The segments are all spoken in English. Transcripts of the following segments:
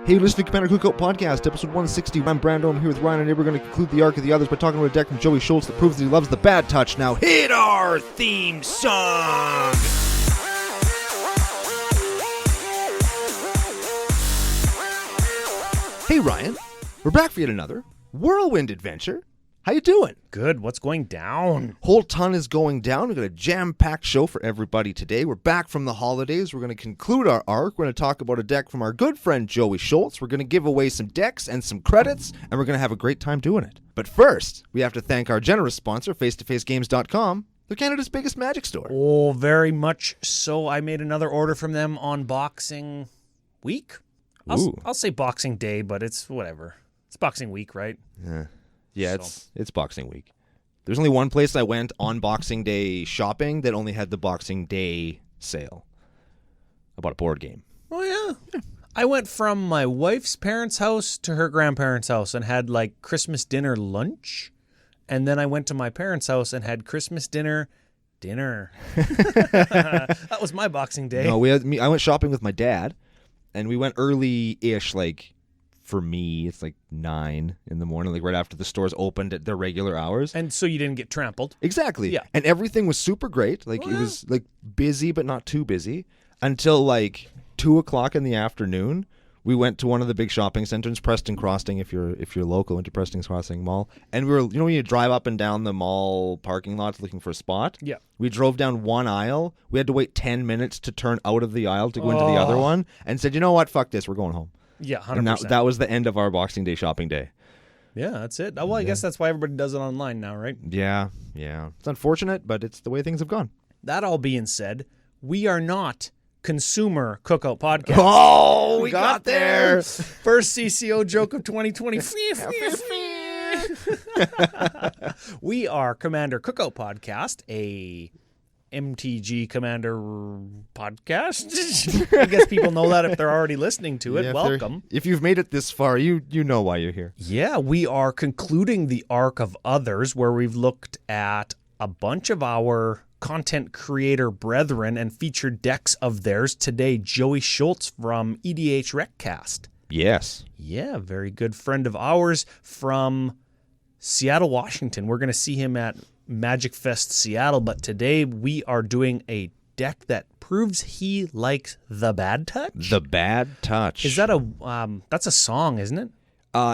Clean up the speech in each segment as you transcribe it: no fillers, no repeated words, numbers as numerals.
Hey, you listen to Commander Cookout Podcast, episode 160. I'm Brando. I'm here with Ryan, and today we're going to conclude the arc of the others by talking about a deck from Joey Schulz that proves that he loves the bad touch. Now hit our theme song! Hey, Ryan. We're back for yet another whirlwind adventure. How you doing? Good. What's going down? Whole ton is going down. We've got a jam-packed show for everybody today. We're back from the holidays. We're going to conclude our arc. We're going to talk about a deck from our good friend Joey Schulz. We're going to give away some decks and some credits, and we're going to have a great time doing it. But first, we have to thank our generous sponsor, FaceToFaceGames.com. They're Canada's biggest Magic store. Oh, very much so. I made another order from them on Boxing Week. I'll say Boxing Day, but it's whatever. It's Boxing Week, right? Yeah, it's Boxing Week. There's only one place I went on Boxing Day shopping that only had the Boxing Day sale. I bought a board game. Oh, yeah. I went from my wife's parents' house to her grandparents' house and had like Christmas dinner lunch. And then I went to my parents' house and had Christmas dinner. That was my Boxing Day. No, I went shopping with my dad, and we went early-ish, like, for me, it's like 9 in the morning, like right after the stores opened at their regular hours. And so you didn't get trampled. Exactly. Yeah. And everything was super great. Like, it was like busy, but not too busy until like 2 o'clock in the afternoon. We went to one of the big shopping centers, Preston Crossing, if you're local, into Preston Crossing Mall. And we were, when you drive up and down the mall parking lots looking for a spot? Yeah. We drove down one aisle. We had to wait 10 minutes to turn out of the aisle to go into the other one and said, you know what, fuck this, we're going home. Yeah, 100%. And that was the end of our Boxing Day shopping day. Yeah, that's it. Well, I guess that's why everybody does it online now, right? Yeah. It's unfortunate, but it's the way things have gone. That all being said, we are not Consumer Cookout Podcast. Oh, we got there. First CCO joke of 2020. We are Commander Cookout Podcast, a MtG Commander podcast. I guess people know that if they're already listening to it. Yeah, welcome. If you've made it this far, you know why you're here. Yeah, we are concluding the arc of others, where we've looked at a bunch of our content creator brethren and featured decks of theirs. Today, Joey Schulz from EDHRECast. Yes. Yeah, very good friend of ours from Seattle, Washington. We're going to see him at Magic Fest Seattle, but today we are doing a deck that proves he likes the bad touch. The bad touch. Is that that's a song, isn't it?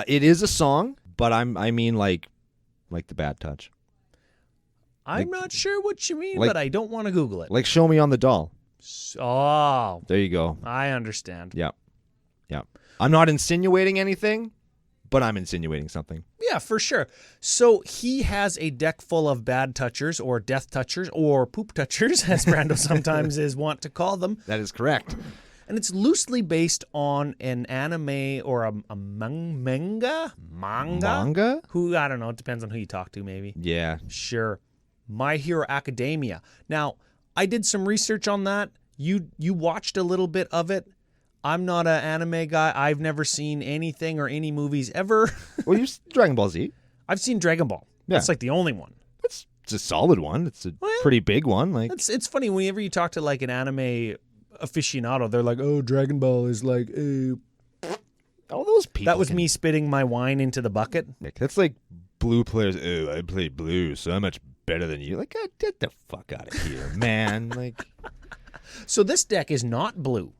It is a song, but I mean like the bad touch. I'm not sure what you mean, like, but I don't want to Google it. Like Show Me on the Doll. Oh. There you go. I understand. Yeah. I'm not insinuating anything, but I'm insinuating something. Yeah, for sure. So he has a deck full of bad touchers or death touchers or poop touchers, as Brando sometimes is wont to call them. That is correct. And it's loosely based on an anime or a manga? Manga? Who, I don't know. It depends on who you talk to, maybe. Yeah. Sure. My Hero Academia. Now, I did some research on that. You watched a little bit of it. I'm not an anime guy. I've never seen anything or any movies ever. Well, you've seen Dragon Ball Z. I've seen Dragon Ball. Yeah. That's like the only one. It's a solid one. It's a pretty big one. Like it's funny whenever you talk to like an anime aficionado, they're like, "Oh, Dragon Ball is like all those people." That was me spitting my wine into the bucket. That's like blue players. Oh, I played blue, so I'm much better than you. Like, get the fuck out of here, man. Like, so this deck is not blue.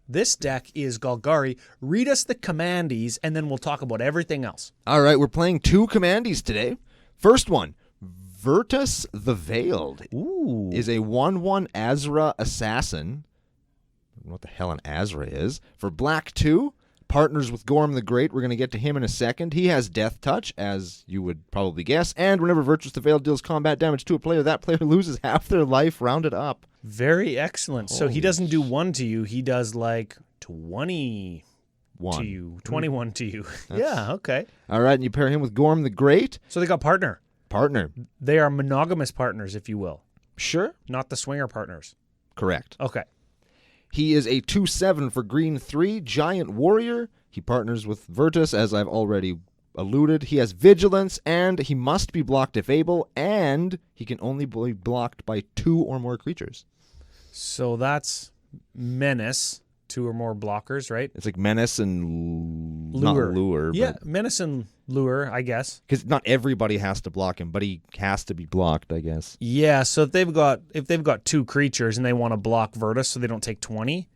This deck is Golgari. Read us the commandees, and then we'll talk about everything else. All right, we're playing 2 commandees today. First one, Virtus the Veiled. Ooh. Is a 1/1 Azra assassin. I don't know what the hell an Azra is. For black 2, partners with Gorm the Great. We're going to get to him in a second. He has Death Touch, as you would probably guess. And whenever Virtus the Veiled deals combat damage to a player, that player loses half their life rounded up. Very excellent. So he doesn't do 1 to you. He does like 21 to you. 21 to you. Yeah, okay. All right, and you pair him with Gorm the Great. So they got partner. They are monogamous partners, if you will. Sure. Not the swinger partners. Correct. Okay. He is a 2/7 for green 3, Giant Warrior. He partners with Virtus, as I've already alluded. He has Vigilance, and he must be blocked if able, and he can only be blocked by 2 or more creatures. So that's Menace. 2 or more blockers, right? It's like Menace and Lure. Not Lure. Yeah, Menace and Lure, I guess. Because not everybody has to block him, but he has to be blocked, I guess. Yeah, so if they've got 2 creatures and they want to block Virtus so they don't take 20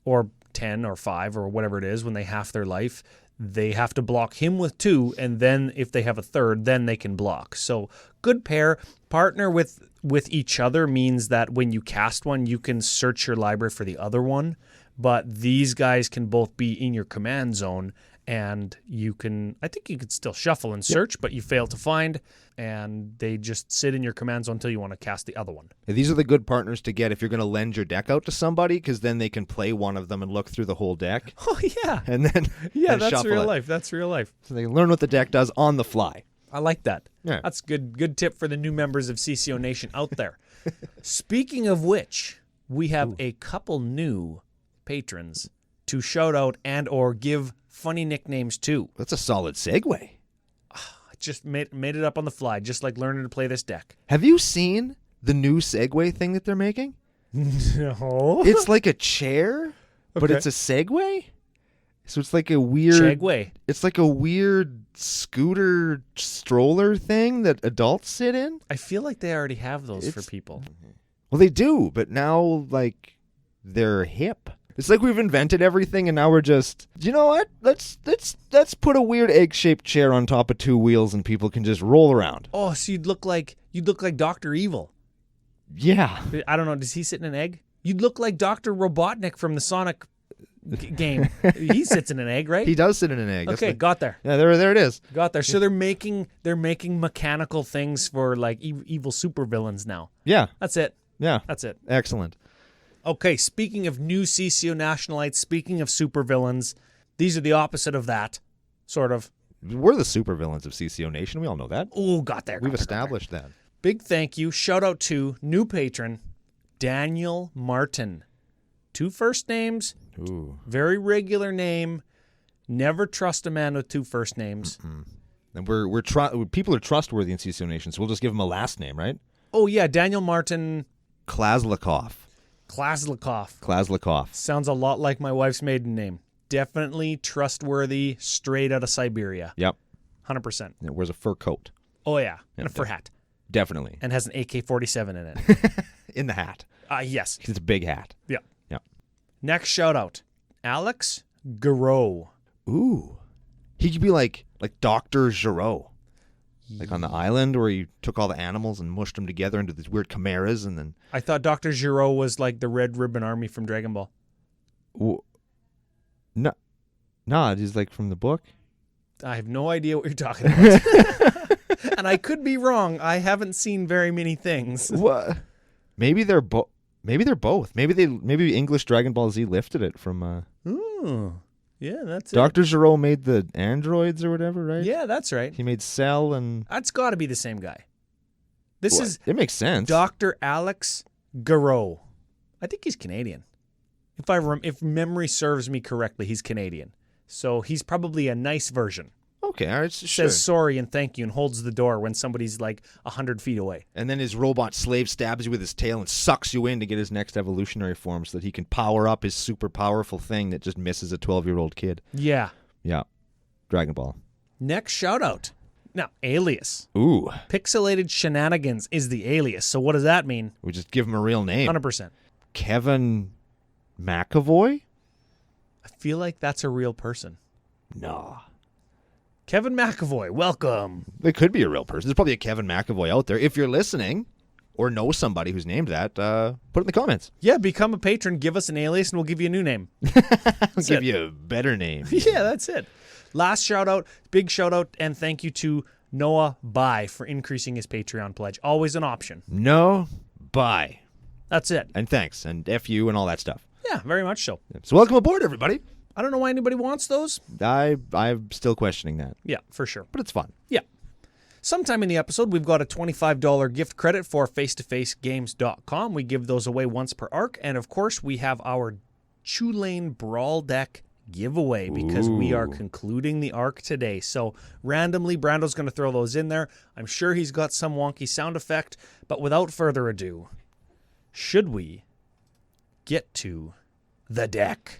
or 10 or 5 or whatever it is when they half their life, they have to block him with 2, and then if they have a third, then they can block. So good pair. Partner with each other means that when you cast one, you can search your library for the other one, but these guys can both be in your command zone, and I think you could still shuffle and search, but you fail to find, and they just sit in your command zone until you want to cast the other one. Yeah, these are the good partners to get if you're going to lend your deck out to somebody, because then they can play one of them and look through the whole deck. Oh, yeah. And then that's shuffle real it. life. That's real life. So they learn what the deck does on the fly. I like that. Yeah. That's good tip for the new members of CCO Nation out there. Speaking of which, we have a couple new patrons to shout out and or give funny nicknames to. That's a solid segue. I just made it up on the fly, just like learning to play this deck. Have you seen the new Segway thing that they're making? No. It's like a chair, but Okay. it's a Segway. So it's like a weird... Segway. It's like a weird scooter stroller thing that adults sit in. I feel like they already have those for people. Well, they do, but now, like, they're hip. It's like we've invented everything, and now we're just, you know what? Let's put a weird egg-shaped chair on top of 2 wheels, and people can just roll around. Oh, so you'd look like Dr. Evil. Yeah. I don't know. Does he sit in an egg? You'd look like Dr. Robotnik from the Sonic game. He sits in an egg, right? He does sit in an egg. Okay, got there. Yeah, there it is. Got there. So they're making mechanical things for like evil supervillains now. Yeah. That's it. Yeah. That's it. Excellent. Okay, speaking of new CCO Nationalites, speaking of supervillains, these are the opposite of that, sort of. We're the supervillains of CCO Nation. We all know that. Oh, got there. We've established that. Big thank you. Shout out to new patron, Daniel Martin. 2 first names, Ooh. very regular name. Never trust a man with 2 first names. And people are trustworthy in CCO Nation, so we'll just give them a last name, right? Oh, yeah, Daniel Martin Klazlikov. Sounds a lot like my wife's maiden name. Definitely trustworthy, straight out of Siberia. Yep. 100%. It wears a fur coat. Oh, yeah, and a fur hat. Definitely. And has an AK-47 in it. In the hat. Yes. It's a big hat. Yeah. Yeah. Next shout out, Alex Garreau. Ooh. He could be like Dr. Giraud. Like on the island where he took all the animals and mushed them together into these weird chimeras and then... I thought Dr. Giraud was like the Red Ribbon Army from Dragon Ball. No, he's like from the book. I have no idea what you're talking about. And I could be wrong. I haven't seen very many things. What? Maybe they're both. Maybe English Dragon Ball Z lifted it from... Ooh. Yeah, that's it. Dr. Giraud made the androids or whatever, right? Yeah, that's right. He made Cell and... That's got to be the same guy. This is It makes sense. Dr. Alex Garreau. I think he's Canadian. If memory serves me correctly, he's Canadian. So he's probably a nice version. Okay, all right, sure. Says sorry and thank you and holds the door when somebody's like 100 feet away. And then his robot slave stabs you with his tail and sucks you in to get his next evolutionary form so that he can power up his super powerful thing that just misses a 12-year-old kid. Yeah. Yeah. Dragon Ball. Next shout out. Now, alias. Ooh. Pixelated Shenanigans is the alias. So what does that mean? We just give him a real name. 100%. Kevin McAvoy? I feel like that's a real person. No. Kevin McAvoy, welcome. It could be a real person. There's probably a Kevin McAvoy out there. If you're listening or know somebody who's named that, put it in the comments. Yeah, become a patron, give us an alias, and we'll give you a new name. I'll give you a better name. Yeah, that's it. Last shout out, big shout out, and thank you to Noah Bai for increasing his Patreon pledge. Always an option. No, bye. That's it. And thanks, and F you and all that stuff. Yeah, very much so. So welcome aboard, everybody. I don't know why anybody wants those. I'm still questioning that. Yeah, for sure. But it's fun. Yeah. Sometime in the episode, we've got a $25 gift credit for FaceToFaceGames.com. We give those away once per arc. And, of course, we have our Tulane Brawl deck giveaway because we are concluding the arc today. So, randomly, Brando's going to throw those in there. I'm sure he's got some wonky sound effect. But without further ado, should we get to the deck?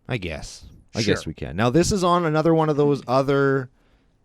I guess Sure. we can. Now, this is on another one of those other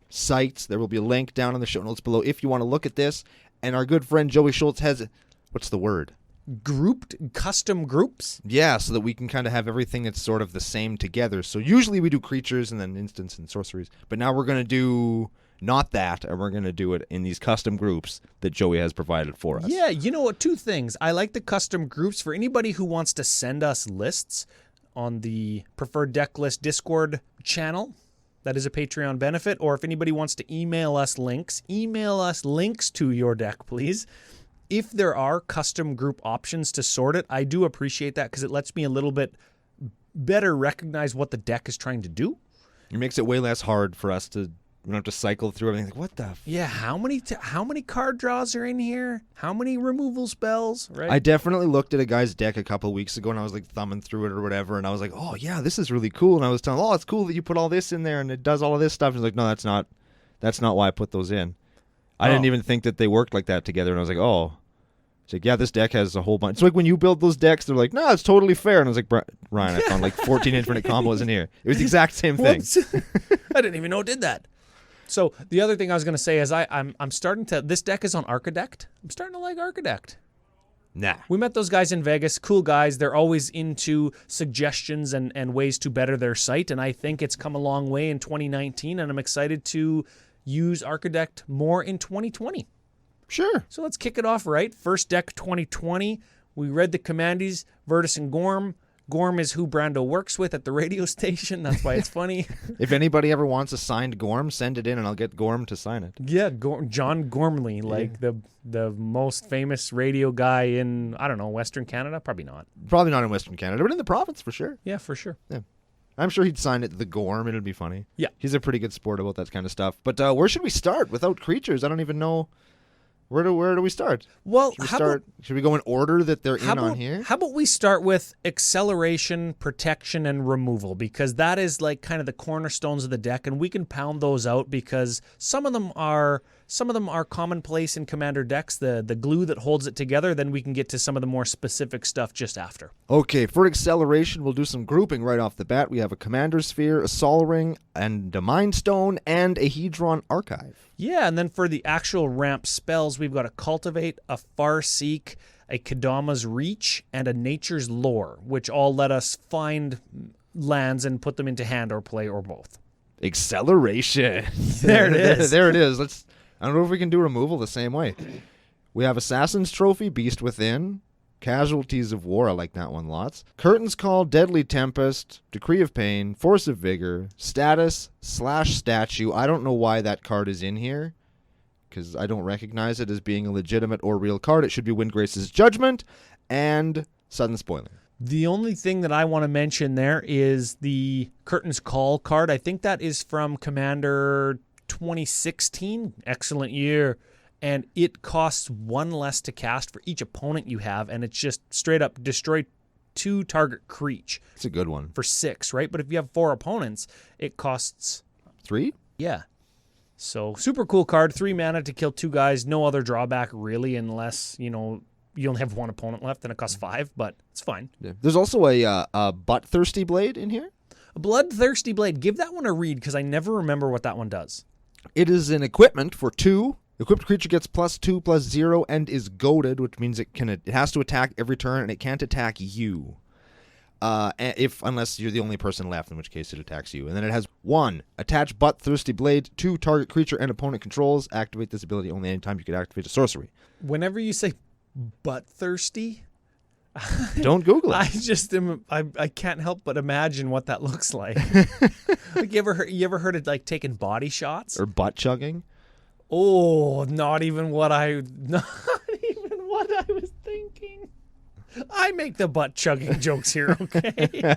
sites. There will be a link down in the show notes below if you want to look at this. And our good friend Joey Schultz has, what's the word? Grouped custom groups? Yeah, so that we can kind of have everything that's sort of the same together. So usually we do creatures and then instants and sorceries. But now we're going to do not that, and we're going to do it in these custom groups that Joey has provided for us. Yeah, you know what? Two things. I like the custom groups for anybody who wants to send us lists on the Preferred Deck List Discord channel. That is a Patreon benefit. Or if anybody wants to email us links to your deck, please. If there are custom group options to sort it, I do appreciate that because it lets me a little bit better recognize what the deck is trying to do. It makes it way less hard for us to... We don't have to cycle through everything. Like, what the... Yeah, how many card draws are in here? How many removal spells? Right. I definitely looked at a guy's deck a couple of weeks ago, and I was like thumbing through it or whatever, and I was like, oh, yeah, this is really cool. And I was telling him, oh, it's cool that you put all this in there, and it does all of this stuff. And he's like, no, that's not why I put those in. I didn't even think that they worked like that together. And I was like, oh. It's like, yeah, this deck has a whole bunch. It's like when you build those decks, they're like, no, it's totally fair. And I was like, Ryan, I found like 14 infinite combos in here. It was the exact same thing. I didn't even know it did that. So the other thing I was going to say is I'm starting to... This deck is on Archidect. I'm starting to like Archidect. Nah. We met those guys in Vegas. Cool guys. They're always into suggestions and ways to better their site. And I think it's come a long way in 2019. And I'm excited to use Archidect more in 2020. Sure. So let's kick it off right. First deck 2020. We read the Commandees, Virtus and Gorm. Gorm is who Brando works with at the radio station. That's why it's funny. If anybody ever wants a signed Gorm, send it in and I'll get Gorm to sign it. Yeah, John Gormley, like the most famous radio guy in, I don't know, Western Canada? Probably not. Probably not in Western Canada, but in the province for sure. Yeah, for sure. Yeah. I'm sure he'd sign it the Gorm. It'd be funny. Yeah. He's a pretty good sport about that kind of stuff. But where should we start without creatures? I don't even know. Where do we start? Well, should we go in order that they're in on here? How about we start with acceleration, protection, and removal, because that is like kind of the cornerstones of the deck, and we can pound those out because some of them are commonplace in Commander decks, the glue that holds it together. Then we can get to some of the more specific stuff just after. Okay, for acceleration, we'll do some grouping right off the bat. We have a Commander Sphere, a Sol Ring, and a Mind Stone, and a Hedron Archive. Yeah, and then for the actual ramp spells, we've got a Cultivate, a Farseek, a Kadama's Reach, and a Nature's Lore, which all let us find lands and put them into hand or play or both. Acceleration. There it is. There it is. I don't know if we can do removal the same way. We have Assassin's Trophy, Beast Within, Casualties of War, I like that one lots. Curtain's Call, Deadly Tempest, Decree of Pain, Force of Vigor, Status, /Statue. I don't know why that card is in here, because I don't recognize it as being a legitimate or real card. It should be Windgrace's Judgment, and Sudden Spoiling. The only thing that I want to mention there is the Curtain's Call card. I think that is from Commander 2016. Excellent year. And it costs one less to cast for each opponent you have, and it's just straight up destroy 2 target creature. It's a good one. For 6, right? But if you have 4 opponents, it costs 3? Yeah. So super cool card. 3 mana to kill 2 guys. No other drawback really, unless you only have 1 opponent left and it costs 5, but it's fine. Yeah. There's also a Bloodthirsty Blade in here. A Bloodthirsty Blade. Give that one a read because I never remember what that one does. It is an equipment for 2. Equipped creature gets +2/+0 and is goaded, which means it has to attack every turn and it can't attack you. Unless you're the only person left, in which case it attacks you. And then it has 1. Attach Bloodthirsty Blade, 2 target creature and opponent controls. Activate this ability only anytime you can activate a sorcery. Whenever you say butt-thirsty, don't Google it. I just I can't help but imagine what that looks like. Like you ever heard of like taking body shots or butt chugging? Oh, not even what I was thinking. I make the butt chugging jokes here, okay?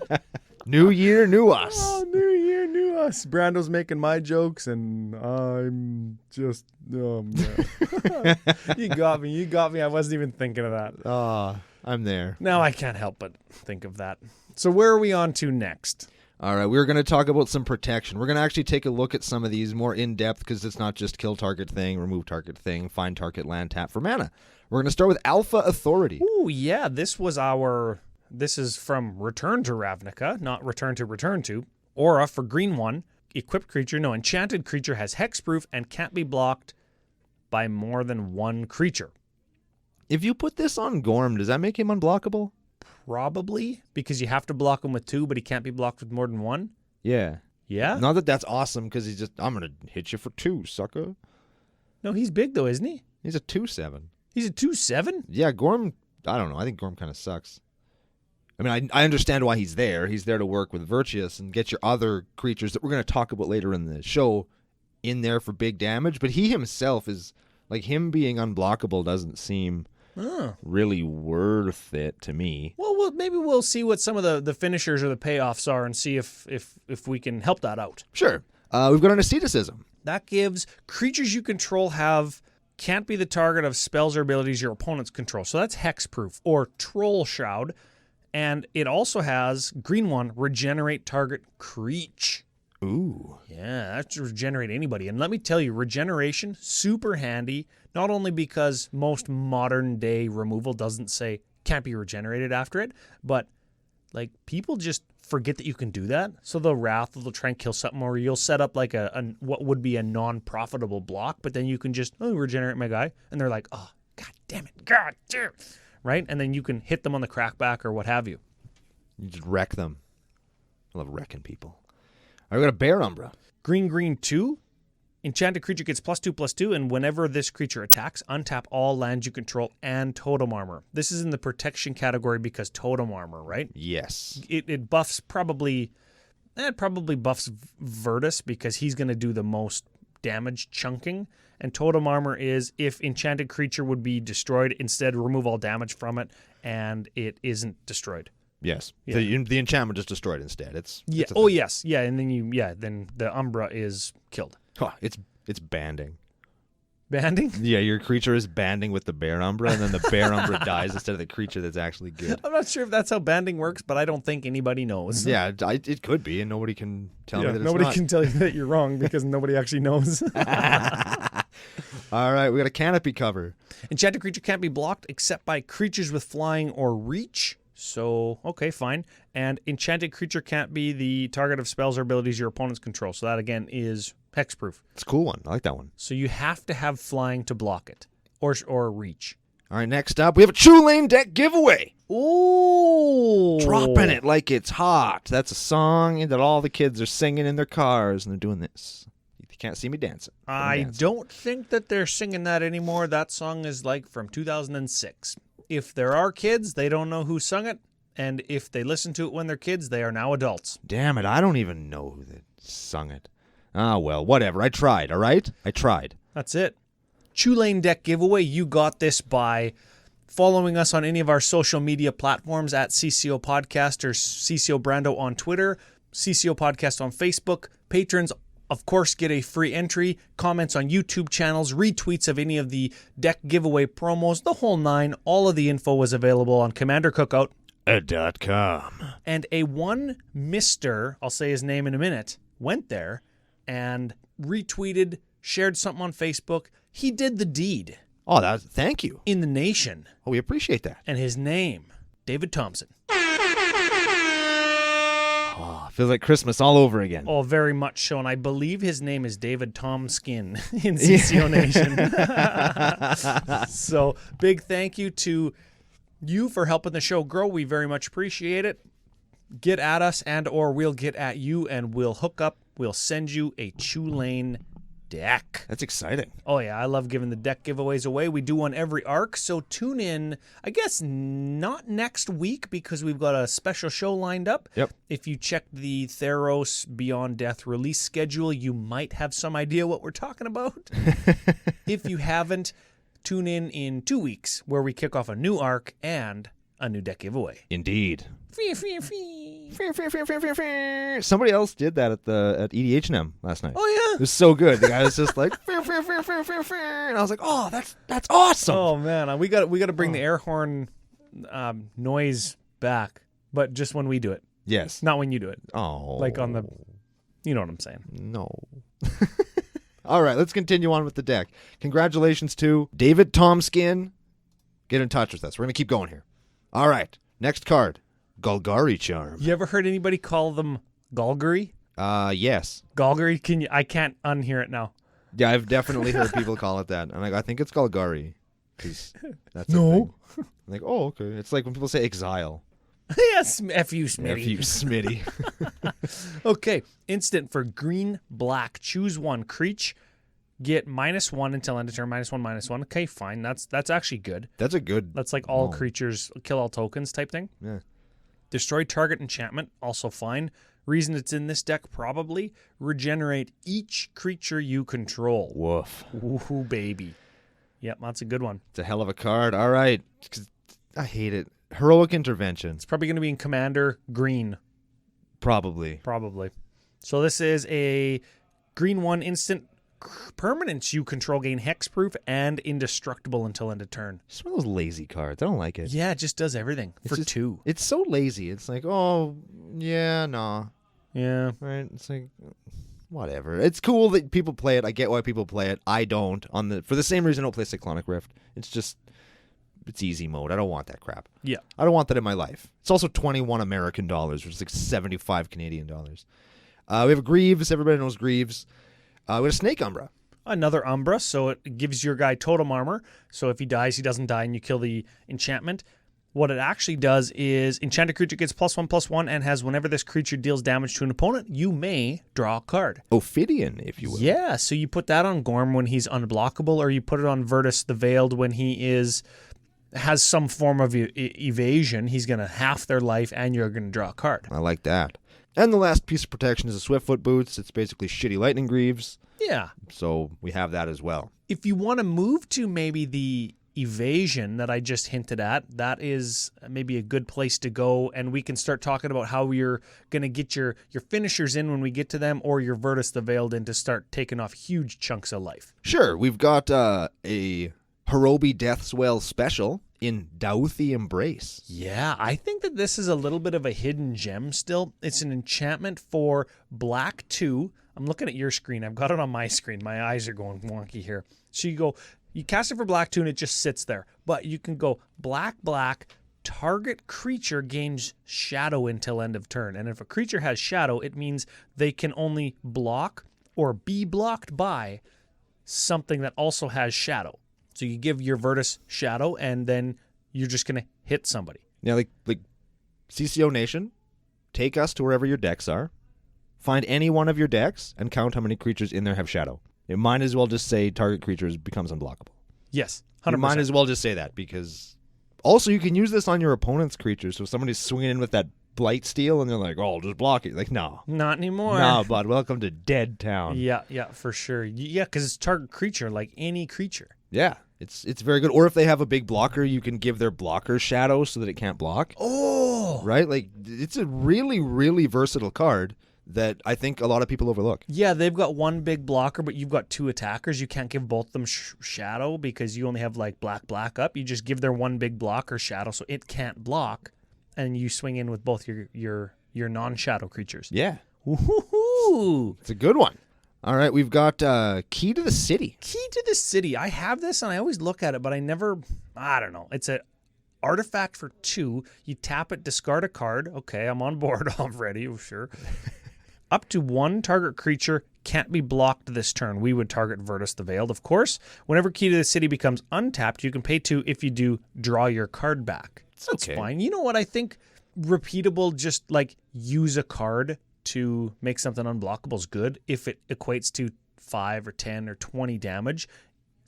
New year, new us. Oh, new year, new us. Brando's making my jokes, and I'm just, oh man. You got me. I wasn't even thinking of that. I'm there. Now I can't help but think of that. So where are we on to next? All right, we're going to talk about some protection. We're going to actually take a look at some of these more in-depth because it's not just kill target thing, remove target thing, find target land, tap for mana. We're going to start with Alpha Authority. Ooh, yeah, this was our This is from Return to Ravnica, not Return to. Aura for green 1. Equipped creature, no, enchanted creature has hexproof and can't be blocked by more than one creature. If you put this on Gorm, does that make him unblockable? Probably, because you have to block him with 2, but he can't be blocked with more than 1. Yeah. Yeah? Not that that's awesome, because he's just, I'm going to hit you for 2, sucker. No, he's big, though, isn't he? He's a 2/7. He's a 2/7? Yeah, Gorm, I don't know. I think Gorm kind of sucks. I mean, I understand why he's there. He's there to work with Virtuous and get your other creatures that we're going to talk about later in the show in there for big damage. But he himself is, like, him being unblockable doesn't seem really worth it to me. Well, maybe we'll see what some of the finishers or the payoffs are and see if we can help that out. Sure. We've got an asceticism. That gives creatures you control can't be the target of spells or abilities your opponents control. So that's hexproof or Troll Shroud. And it also has green 1, regenerate target creature. Ooh. Yeah, that's regenerate anybody. And let me tell you, regeneration, super handy, not only because most modern day removal doesn't say can't be regenerated after it, but like people just forget that you can do that. So they'll Wrath, they'll try and kill something, or you'll set up like a what would be a non-profitable block, but then you can just, regenerate my guy. And they're like, oh, god damn it, god damn it. Right? And then you can hit them on the crackback or what have you. You just wreck them. I love wrecking people. All right, we got a Bear Umbra. Green 2. Enchanted creature gets +2/+2, and whenever this creature attacks, untap all lands you control and totem armor. This is in the protection category because totem armor, right? Yes. It buffs it probably buffs Virtus because he's going to do the most damage chunking. And totem armor is if enchanted creature would be destroyed, instead remove all damage from it, and it isn't destroyed. Yes. Yeah. The enchantment is destroyed instead. It's yes. Yeah, and then then the Umbra is killed. Huh, it's banding. Banding? Yeah, your creature is banding with the Bear Umbra, and then the Bear Umbra dies instead of the creature that's actually good. I'm not sure if that's how banding works, but I don't think anybody knows. Yeah, it could be, and nobody can tell me that it's nobody not. can tell you that you're wrong because nobody actually knows. All right, we got a Canopy cover. Enchanted creature can't be blocked except by creatures with flying or reach. So, okay, fine. And enchanted creature can't be the target of spells or abilities your opponents control. So that, again, is hexproof. It's a cool one. I like that one. So you have to have flying to block it or reach. All right, next up, we have a True Lane deck giveaway. Ooh. Dropping it like it's hot. That's a song that all the kids are singing in their cars, and they're doing this. You can't see me dancing. I don't think that they're singing that anymore. That song is like from 2006. If there are kids, they don't know who sung it. And if they listen to it when they're kids, they are now adults. Damn it, I don't even know who sung it. Ah, well, whatever. I tried, all right? I tried. That's it. Tulane deck giveaway. You got this by following us on any of our social media platforms at CCOPodcast or CCO Brando on Twitter, CCOPodcast on Facebook. Patrons, of course, get a free entry, comments on YouTube channels, retweets of any of the deck giveaway promos, the whole nine. All of the info was available on Commander Cookout. .com. And a one Mr., I'll say his name in a minute, went there and retweeted, shared something on Facebook. He did the deed. Oh, thank you. In the nation. Oh, we appreciate that. And his name, David Thompson. Oh, feels like Christmas all over again. Oh, very much so. And I believe his name is David Tomskin in CCO Nation. So, big thank you to you for helping the show grow. We very much appreciate it. Get at us and or we'll get at you and we'll hook up. We'll send you a Tulane deck. That's exciting. Oh, yeah. I love giving the deck giveaways away. We do one every arc. So tune in, I guess not next week because we've got a special show lined up. Yep. If you check the Theros Beyond Death release schedule, you might have some idea what we're talking about. If you haven't, tune in 2 weeks where we kick off a new arc and a new deck giveaway. Indeed. Free, free, free. Somebody else did that at EDHRECast last night. Oh, yeah. It was so good. The guy was just like, and I was like, oh, that's awesome. Oh, man. We got to bring the air horn noise back, but just when we do it. Yes. Not when you do it. Oh. Like on the, you know what I'm saying. No. All right, let's continue on with the deck. Congratulations to David Tomskin. Get in touch with us. We're going to keep going here. All right, next card. Golgari charm. You ever heard anybody call them Golgari? Yes. Golgari, I can't unhear it now. Yeah, I've definitely heard people call it that. And I think it's Golgari. Because that's No. a thing. I'm like, oh, okay. It's like when people say exile. Yes, F you, Smitty. F you, Smitty. Okay, instant for green, black. Choose one. Creech, get -1 until end of turn. -1/-1. Okay, fine. That's actually good. That's a good... That's like all Oh. creatures, kill all tokens type thing. Yeah. Destroy target enchantment, also fine. Reason it's in this deck, probably. Regenerate each creature you control. Woof. Ooh, baby. Yep, that's a good one. It's a hell of a card. All right. 'Cause I hate it. Heroic Intervention. It's probably going to be in Commander green. Probably. So this is a green 1 instant permanence you control, gain hexproof and indestructible until end of turn. Just one of those lazy cards. I don't like it. Yeah, it just does everything It's for just- 2. It's so lazy. It's like, oh, yeah, nah. Yeah. Right? It's like, whatever. It's cool that people play it. I get why people play it. I don't. For the same reason I don't play Cyclonic Rift. It's just, it's easy mode. I don't want that crap. Yeah. I don't want that in my life. It's also 21 American dollars, which is like 75 Canadian dollars. We have a Greaves. Everybody knows Greaves. We have a Snake Umbra. Another Umbra, so it gives your guy totem armor. So if he dies, he doesn't die and you kill the enchantment. What it actually does is enchanted creature gets +1/+1 and has whenever this creature deals damage to an opponent, you may draw a card. Ophidian, if you will. Yeah, so you put that on Gorm when he's unblockable, or you put it on Virtus the Veiled when he has some form of evasion. He's going to half their life and you're going to draw a card. I like that. And the last piece of protection is a Swiftfoot Boots. It's basically shitty Lightning Greaves. Yeah. So we have that as well. If you want to move to maybe the evasion that I just hinted at, that is maybe a good place to go, and we can start talking about how you're going to get your finishers in when we get to them, or your Virtus the Veiled in to start taking off huge chunks of life. Sure, we've got a Hirobi Deathswell special in Dauthi Embrace. Yeah, I think that this is a little bit of a hidden gem still. It's an enchantment for black 2. I'm looking at your screen. I've got it on my screen. My eyes are going wonky here. So you cast it for black 2 and it just sits there. But you can go black, target creature gains shadow until end of turn. And if a creature has shadow, it means they can only block or be blocked by something that also has shadow. So you give your Virtus shadow and then you're just going to hit somebody. Now, like CCO Nation, take us to wherever your decks are. Find any one of your decks and count how many creatures in there have shadow. It might as well just say target creatures becomes unblockable. Yes, 100%. You might as well just say that, because also you can use this on your opponent's creatures. So if somebody's swinging in with that Blight Steel and they're like, oh, I'll just block it. Like, no. Not anymore. No, bud. Welcome to Dead Town. Yeah, for sure. Yeah, because it's target creature, like any creature. Yeah, it's very good. Or if they have a big blocker, you can give their blocker shadow so that it can't block. Oh! Right? Like, it's a really, really versatile card that I think a lot of people overlook. Yeah, they've got one big blocker, but you've got 2 attackers. You can't give both of them shadow because you only have like black up. You just give their one big blocker shadow so it can't block, and you swing in with both your non-shadow creatures. Yeah. Woohoo! It's a good one. All right, we've got Key to the City. Key to the City. I have this and I always look at it, but I don't know. It's a artifact for 2. You tap it, discard a card. Okay, I'm on board already. Sure. Up to 1 target creature can't be blocked this turn. We would target Virtus the Veiled, of course. Whenever Key to the City becomes untapped, you can pay 2. If you do, draw your card back. That's okay. fine. You know what? I think repeatable, just like use a card to make something unblockable is good if it equates to 5 or 10 or 20 damage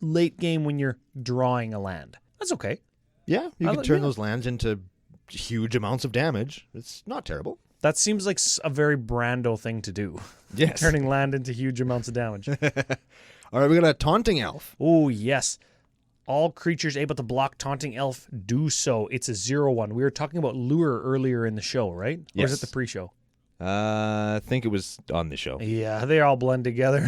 late game when you're drawing a land. That's okay. Yeah, you can turn those lands into huge amounts of damage. It's not terrible. That seems like a very Brando thing to do. Yes. Turning land into huge amounts of damage. All right, we got a Taunting Elf. Oh, yes. All creatures able to block Taunting Elf do so. It's a 0/1. We were talking about Lure earlier in the show, right? Or Yes. is it the pre-show? I think it was on the show. Yeah, they all blend together.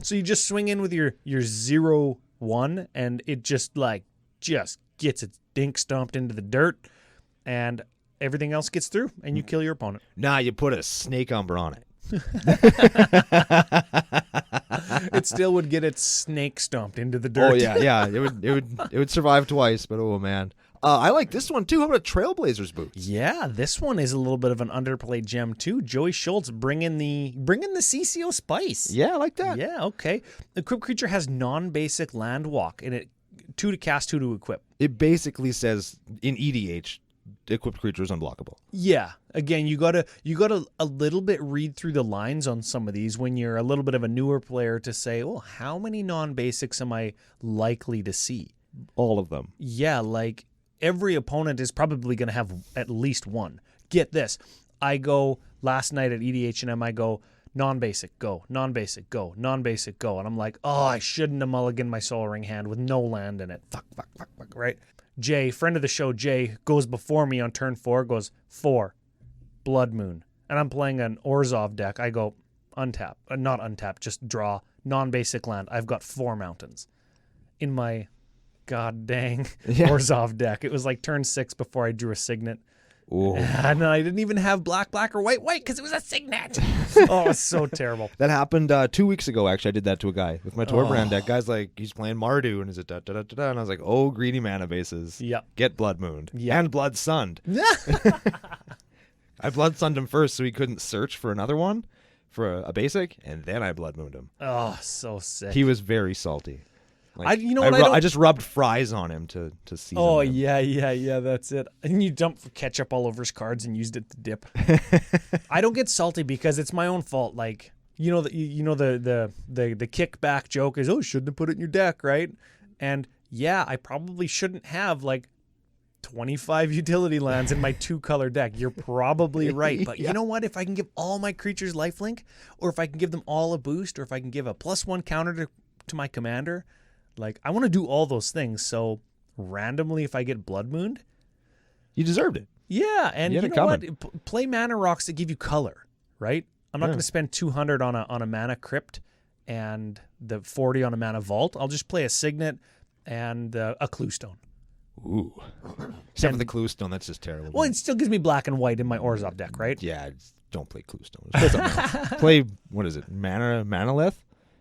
So you just swing in with your 0/1, and it just gets its dink stomped into the dirt, and everything else gets through, and you kill your opponent. Nah, you put a Snake Umbra on it. It still would get its snake stomped into the dirt. Oh yeah. It would survive twice, but oh man. I like this one too. How about Trailblazers boots? Yeah, this one is a little bit of an underplayed gem too. Joey Schultz bringing the CCO spice. Yeah, I like that. Yeah, okay. Equipped creature has non-basic land walk, and it 2 to cast, 2 to equip. It basically says in EDH, equipped creature is unblockable. Yeah. Again, you gotta a little bit read through the lines on some of these when you're a little bit of a newer player to say, oh, how many non-basics am I likely to see? All of them. Yeah, like every opponent is probably going to have at least one. Get this. I go last night at EDH&M, I go non-basic, go, non-basic, go, non-basic, go. And I'm like, oh, I shouldn't have mulliganed my Soul Ring hand with no land in it. Fuck, right? Jay, friend of the show, Jay, goes before me on turn 4, goes 4, Blood Moon. And I'm playing an Orzhov deck. I go untap, not untap, just draw non-basic land. I've got 4 mountains in my god dang Orzhov deck. It was like turn 6 before I drew a signet. Ooh. And I didn't even have black or white because it was a signet. Oh, it's so terrible. That happened 2 weeks ago, actually. I did that to a guy with my Torbrand deck. Guy's like, he's playing Mardu, and is it da-da-da-da-da? And I was like, oh, greedy mana bases. Yep. Get Blood Mooned. Yep. And Blood Sunned. I Blood Sunned him first so he couldn't search for another one, for a basic, and then I Blood Mooned him. Oh, so sick. He was very salty. Like, you know what? I just rubbed fries on him to season Oh, him. yeah, that's it. And you dumped ketchup all over his cards and used it to dip. I don't get salty because it's my own fault. Like, the kickback joke is, oh, shouldn't have put it in your deck, right? And yeah, I probably shouldn't have like 25 utility lands in my 2-color deck. You're probably right. But you know what? If I can give all my creatures lifelink, or if I can give them all a boost, or if I can give a +1 counter to my commander, like, I want to do all those things. So randomly, if I get Blood Mooned, You deserved it. Yeah, and you know coming. what? Play mana rocks that give you color, right? I'm not going to spend 200 on a mana crypt and the 40 on a mana vault. I'll just play a signet and a cluestone. Ooh. Except for the cluestone, that's just terrible. Well, it still gives me black and white in my Orzhov deck, right? Yeah, don't play cluestone. Play something else. Play, what is it, Manalith?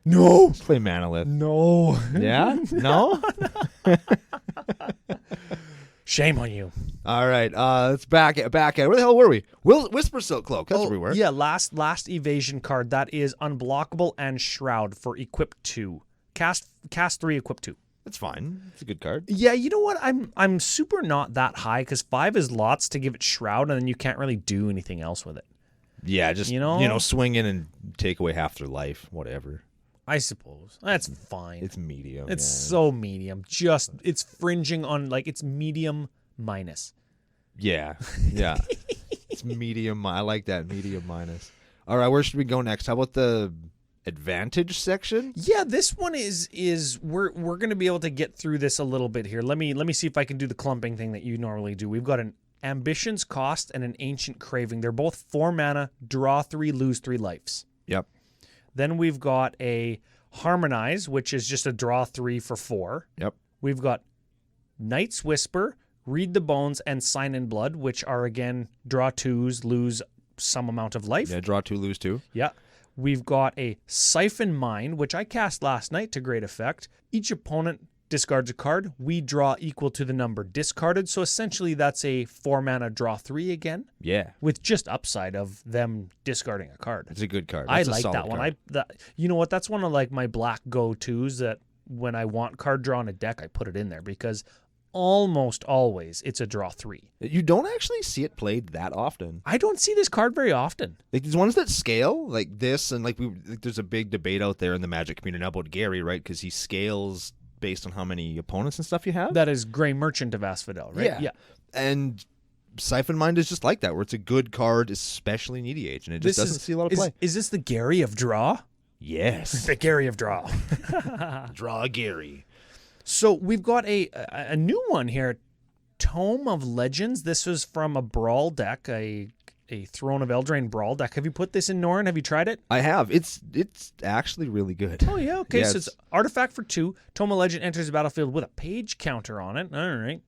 No. Let's play Manalith. No. Yeah? No? Shame on you. All right, let's back at. Where the hell were we? Whisper Silk Cloak. That's where we were. Yeah, last evasion card. That is unblockable and Shroud for equip 2. Cast 3, equip 2. That's fine. It's a good card. Yeah, you know what? I'm super not that high because 5 is lots to give it Shroud, and then you can't really do anything else with it. Yeah, just swing in and take away half their life, whatever. I suppose that's fine. It's medium. It's so medium. Just it's fringing on like it's medium minus. Yeah. It's medium. I like that, medium minus. All right, where should we go next? How about the advantage section? Yeah, this one is we're going to be able to get through this a little bit here. Let me see if I can do the clumping thing that you normally do. We've got an Ambition's Cost and an Ancient Craving. They're both 4 mana, draw 3, lose 3 lives. Yep. Then we've got a Harmonize, which is just a draw 3 for 4. Yep. We've got Night's Whisper, Read the Bones, and Sign in Blood, which are, again, draw 2s, lose some amount of life. Yeah, draw 2, lose 2. Yeah. We've got a Siphon Mine, which I cast last night to great effect. Each opponent discards a card. We draw equal to the number discarded. So essentially that's a 4 mana draw 3 again. Yeah. With just upside of them discarding a card. It's a good card. I That's a like solid that one. card. You know what? That's one of like my black go-tos that when I want card draw in a deck, I put it in there because almost always it's a draw 3. You don't actually see it played that often. I don't see this card very often. Like these ones that scale, like this, and there's a big debate out there in the Magic community now about Gary, right? Because he scales based on how many opponents and stuff you have. That is Grey Merchant of Asphodel, right? Yeah. And Siphon Mind is just like that, where it's a good card, especially in EDH, and it just doesn't see a lot of play. Is this the Gary of Draw? Yes. The Gary of Draw. Draw Gary. So we've got a new one here, Tome of Legends. This was from a Brawl deck, a Throne of Eldraine Brawl deck. Have you put this in Norn? Have you tried it? I have. It's actually really good. Oh, yeah. Okay, so it's artifact for 2. Tome of Legend enters the battlefield with a page counter on it. All right.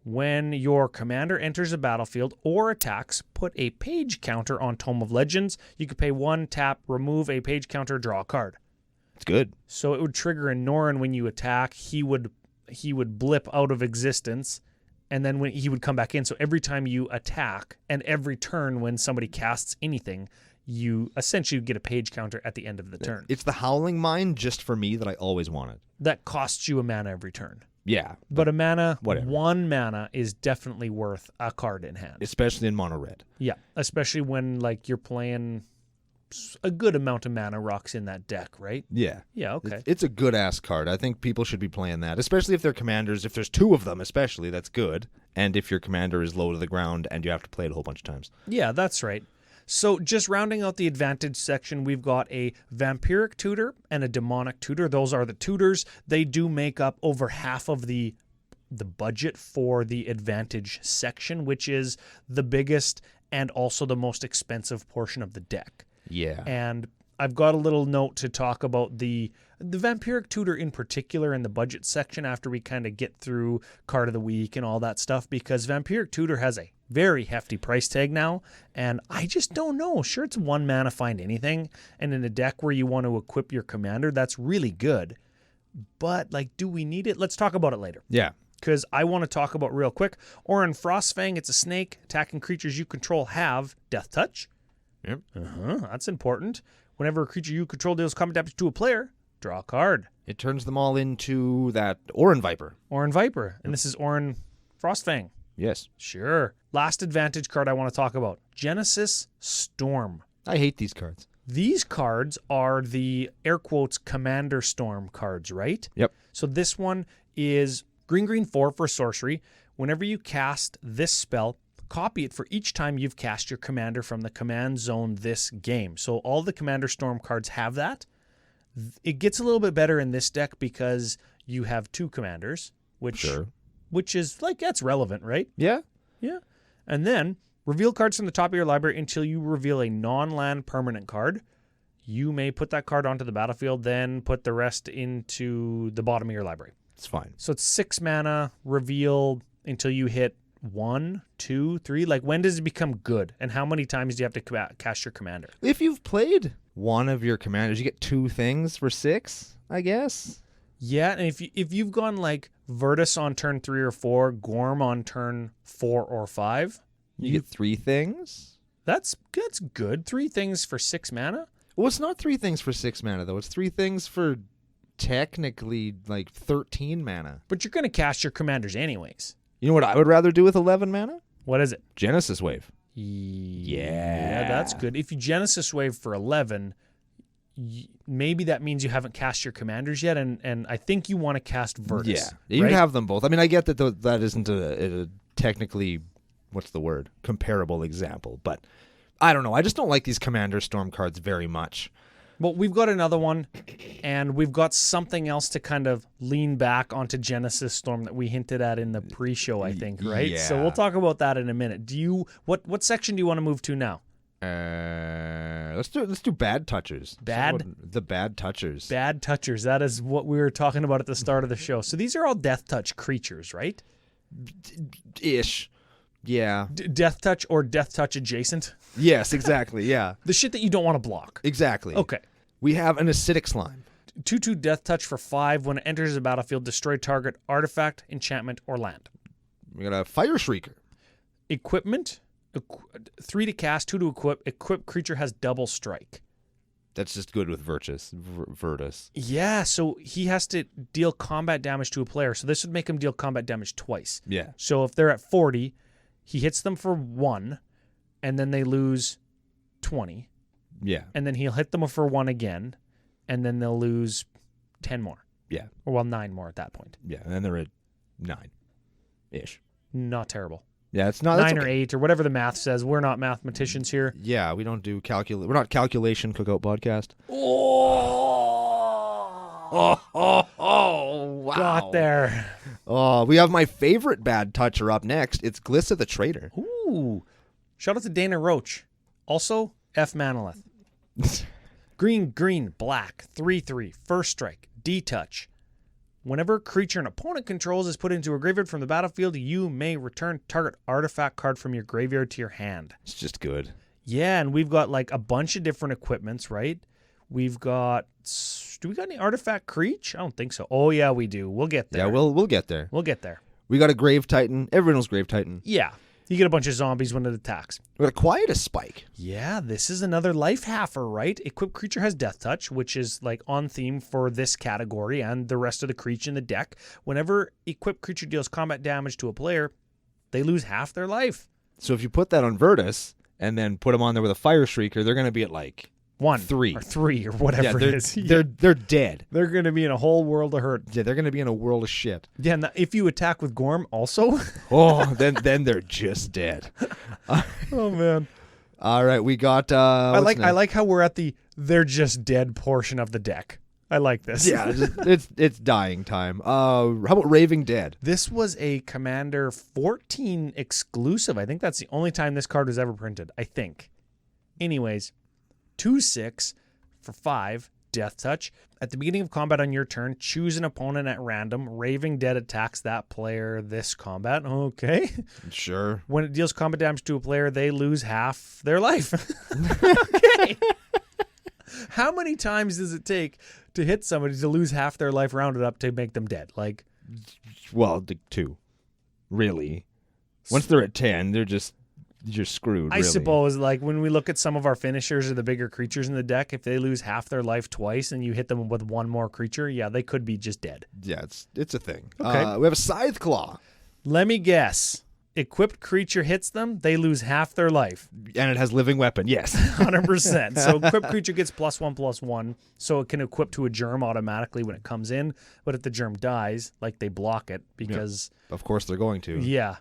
When your commander enters a battlefield or attacks, put a page counter on Tome of Legends. You could pay 1, tap, remove a page counter, draw a card. It's good. So it would trigger in Norn when you attack. He would blip out of existence, And then when he would come back in. So every time you attack and every turn when somebody casts anything, you essentially get a page counter at the end of the turn. It's the Howling Mine just for me that I always wanted. That costs you a mana every turn. Yeah. But a mana, whatever. 1 mana is definitely worth a card in hand. Especially in mono red. Yeah, especially when like you're playing a good amount of mana rocks in that deck, right? Yeah. Yeah, okay. It's a good-ass card. I think people should be playing that, especially if they're commanders. If there's 2 of them, especially, that's good. And if your commander is low to the ground and you have to play it a whole bunch of times. Yeah, that's right. So just rounding out the advantage section, we've got a vampiric tutor and a demonic tutor. Those are the tutors. They do make up over half of the budget for the advantage section, which is the biggest and also the most expensive portion of the deck. Yeah. And I've got a little note to talk about the vampiric tutor in particular in the budget section after we kind of get through card of the week and all that stuff, because vampiric tutor has a very hefty price tag now, and I just don't know. Sure, it's 1 mana find anything, and in a deck where you want to equip your commander, that's really good. But like, do we need it? Let's talk about it later. Yeah. Because I want to talk about real quick. Orin Frostfang, it's a snake. Attacking creatures you control have Death Touch. Yep. That's important. Whenever a creature you control deals combat damage to a player, draw a card. It turns them all into that Orin Viper. Orin Viper. And this is Orin Frostfang. Yes. Sure. Last advantage card I want to talk about. Genesis Storm. I hate these cards. These cards are the, air quotes, Commander Storm cards, right? Yep. So this one is green 4 for sorcery. Whenever you cast this spell, copy it for each time you've cast your commander from the command zone this game. So all the Commander Storm cards have that. It gets a little bit better in this deck because you have 2 commanders, which is like, that's relevant, right? Yeah. Yeah. And then reveal cards from the top of your library until you reveal a non-land permanent card. You may put that card onto the battlefield, then put the rest into the bottom of your library. It's fine. So it's 6 mana, reveal until you hit 1, 2, 3. Like, when does it become good? And how many times do you have to cast your commander? If you've played one of your commanders, you get 2 things for 6, I guess. Yeah, and if you've gone like Virtus on turn 3 or 4, Gorm on turn 4 or 5, you get 3 things. That's good. 3 things for 6 mana. Well, it's not 3 things for 6 mana though. It's 3 things for technically like 13 mana. But you're going to cast your commanders anyways. You know what I would rather do with 11 mana? What is it? Genesis Wave. Yeah, that's good. If you Genesis Wave for 11, maybe that means you haven't cast your commanders yet, and I think you want to cast Virtus. Yeah, you'd have them both. I mean, I get that that isn't a technically, what's the word, comparable example, but I don't know. I just don't like these Commander Storm cards very much. Well, we've got another one, and we've got something else to kind of lean back onto Genesis Storm that we hinted at in the pre-show, I think, right? Yeah. So we'll talk about that in a minute. What section do you want to move to now? Let's do Bad Touchers. The Bad Touchers. Bad Touchers. That is what we were talking about at the start of the show. So these are all Death Touch creatures, right? Ish. Yeah. Death Touch or Death Touch adjacent? Yes, exactly. Yeah. The shit that you don't want to block. Exactly. Okay. We have an Acidic Slime. 2/2 Death Touch for 5. When it enters the battlefield, destroy target artifact, enchantment, or land. We got a Fire Shrieker. Equipment. 3 to cast, 2 to equip. Equip creature has double strike. That's just good with Virtus. Yeah, so he has to deal combat damage to a player. So this would make him deal combat damage twice. Yeah. So if they're at 40, he hits them for 1, and then they lose 20. Yeah. And then he'll hit them for 1 again, and then they'll lose 10 more. Yeah. Or, well, 9 more at that point. Yeah, and then they're at 9-ish. Not terrible. Yeah, it's not 9 or 8 or whatever the math says. We're not mathematicians here. Yeah, we don't do We're not Calculation Cookout Podcast. Oh, wow. Got there. Oh, we have my favorite Bad Toucher up next. It's Glissa the Traitor. Ooh. Shout out to Dana Roach. Also, F. Manolith. Green, black, 3/3, first strike, D-touch. Whenever a creature an opponent controls is put into a graveyard from the battlefield, you may return target artifact card from your graveyard to your hand. It's just good. Yeah, and we've got like a bunch of different equipments, right? We've got... Do we got any artifact creature? I don't think so. Oh, yeah, we do. We'll get there. Yeah, we'll get there. We'll get there. We got a Grave Titan. Everyone knows Grave Titan. Yeah. You get a bunch of zombies when it attacks. We got a Quietus Spike. Yeah, this is another life halfer, right? Equipped creature has Death Touch, which is like on theme for this category and the rest of the creature in the deck. Whenever equipped creature deals combat damage to a player, they lose half their life. So if you put that on Virtus and then put them on there with a Fire Shrieker, they're going to be at like 3 or whatever it is. They're dead. They're going to be in a whole world of hurt. Yeah, they're going to be in a world of shit. Yeah, and if you attack with Gorm also. then they're just dead. Oh man. All right, we got I like how we're at the they're just dead portion of the deck. I like this. Yeah, it's dying time. How about Raving Dead? This was a Commander 14 exclusive. I think that's the only time this card was ever printed, I think. Anyways, 2/6 for 5, Death Touch. At the beginning of combat on your turn, choose an opponent at random. Raving Dead attacks that player this combat. Okay. Sure. When it deals combat damage to a player, they lose half their life. Okay. How many times does it take to hit somebody to lose half their life rounded up to make them dead? Like, well, 2. Really. Once they're at 10, you're screwed, I really. suppose, like, when we look at some of our finishers or the bigger creatures in the deck, if they lose half their life twice and you hit them with one more creature, yeah, they could be just dead. Yeah, it's a thing. Okay. We have a Scythe Claw. Let me guess. Equipped creature hits them, they lose half their life. And it has Living Weapon, yes. 100%. So equipped creature gets +1/+1, so it can equip to a germ automatically when it comes in. But if the germ dies, like, they block it because... Yeah, of course they're going to. Yeah.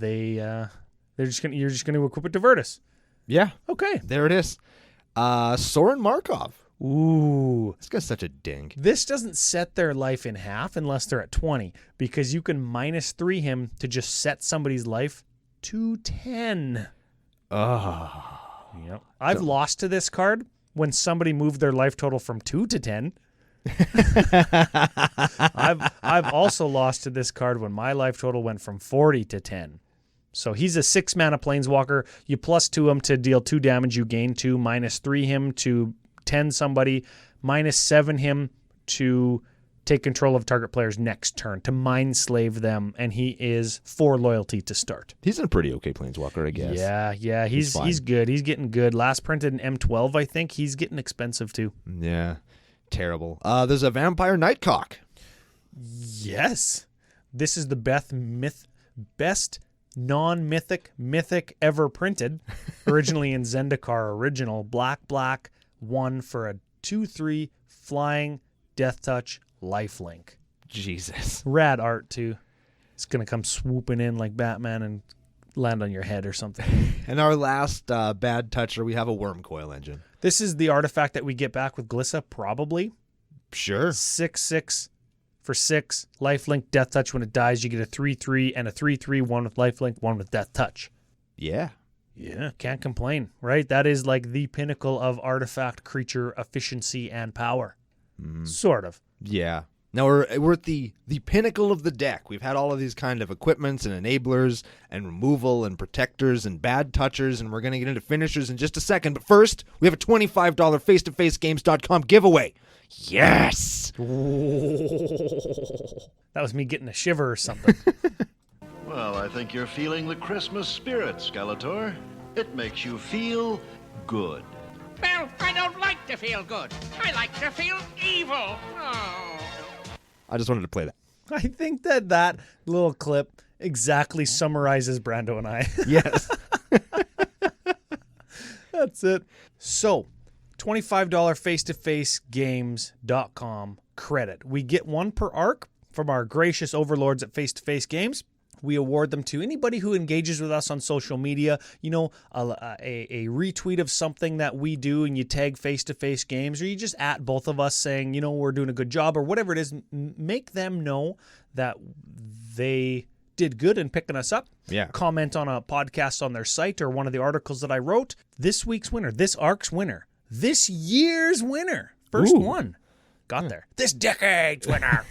You're just gonna equip it to Virtus. Yeah. Okay. There it is. Soren Markov. Ooh. This guy's such a dink. This doesn't set their life in half unless they're at 20, because you can -3 him to just set somebody's life to 10. Oh. Yep. I've lost to this card when somebody moved their life total from 2 to 10. I've also lost to this card when my life total went from 40 to 10. So he's a 6-mana planeswalker. You +2 him to deal 2 damage. You gain 2. -3 him to 10 somebody. -7 him to take control of target player's next turn, to mind slave them, and he is 4 loyalty to start. He's a pretty okay planeswalker, I guess. Yeah, he's good. He's getting good. Last printed in M12, I think. He's getting expensive too. Yeah, terrible. There's a Vampire Nightcock. Yes. This is the best non-mythic mythic ever printed. Originally in Zendikar original. Black, 1 for a 2/3 flying Death Touch lifelink. Jesus. Rad art too. It's gonna come swooping in like Batman and land on your head or something. And our last bad toucher, we have a Worm Coil Engine. This is the artifact that we get back with Glissa, probably. Sure. 6/6 for 6 lifelink Death Touch. When it dies, you get a 3/3 and a 3/3, 1 with lifelink, 1 with Death Touch. Yeah. Yeah, can't complain, right? That is like the pinnacle of artifact creature efficiency and power. Sort of. Yeah. Now we're at the pinnacle of the deck. We've had all of these kind of equipments and enablers and removal and protectors and bad touchers, and we're going to get into finishers in just a second. But first, we have a $25 face-to-facegames.com giveaway. Yes! That was me getting a shiver or something. Well, I think you're feeling the Christmas spirit, Skeletor. It makes you feel good. Well, I don't like to feel good. I like to feel evil. Oh. I just wanted to play that. I think that little clip exactly summarizes Brando and I. Yes. That's it. So, $25 face-to-facegames.com credit. We get 1 per arc from our gracious overlords at Face to Face Games. We award them to anybody who engages with us on social media. You know, a retweet of something that we do and you tag Face to Face Games, or you just at both of us saying, you know, we're doing a good job or whatever it is. Make them know that they did good in picking us up. Yeah. Comment on a podcast on their site or one of the articles that I wrote. This week's winner, this arc's winner, this year's winner, first one, got there. This decade's winner.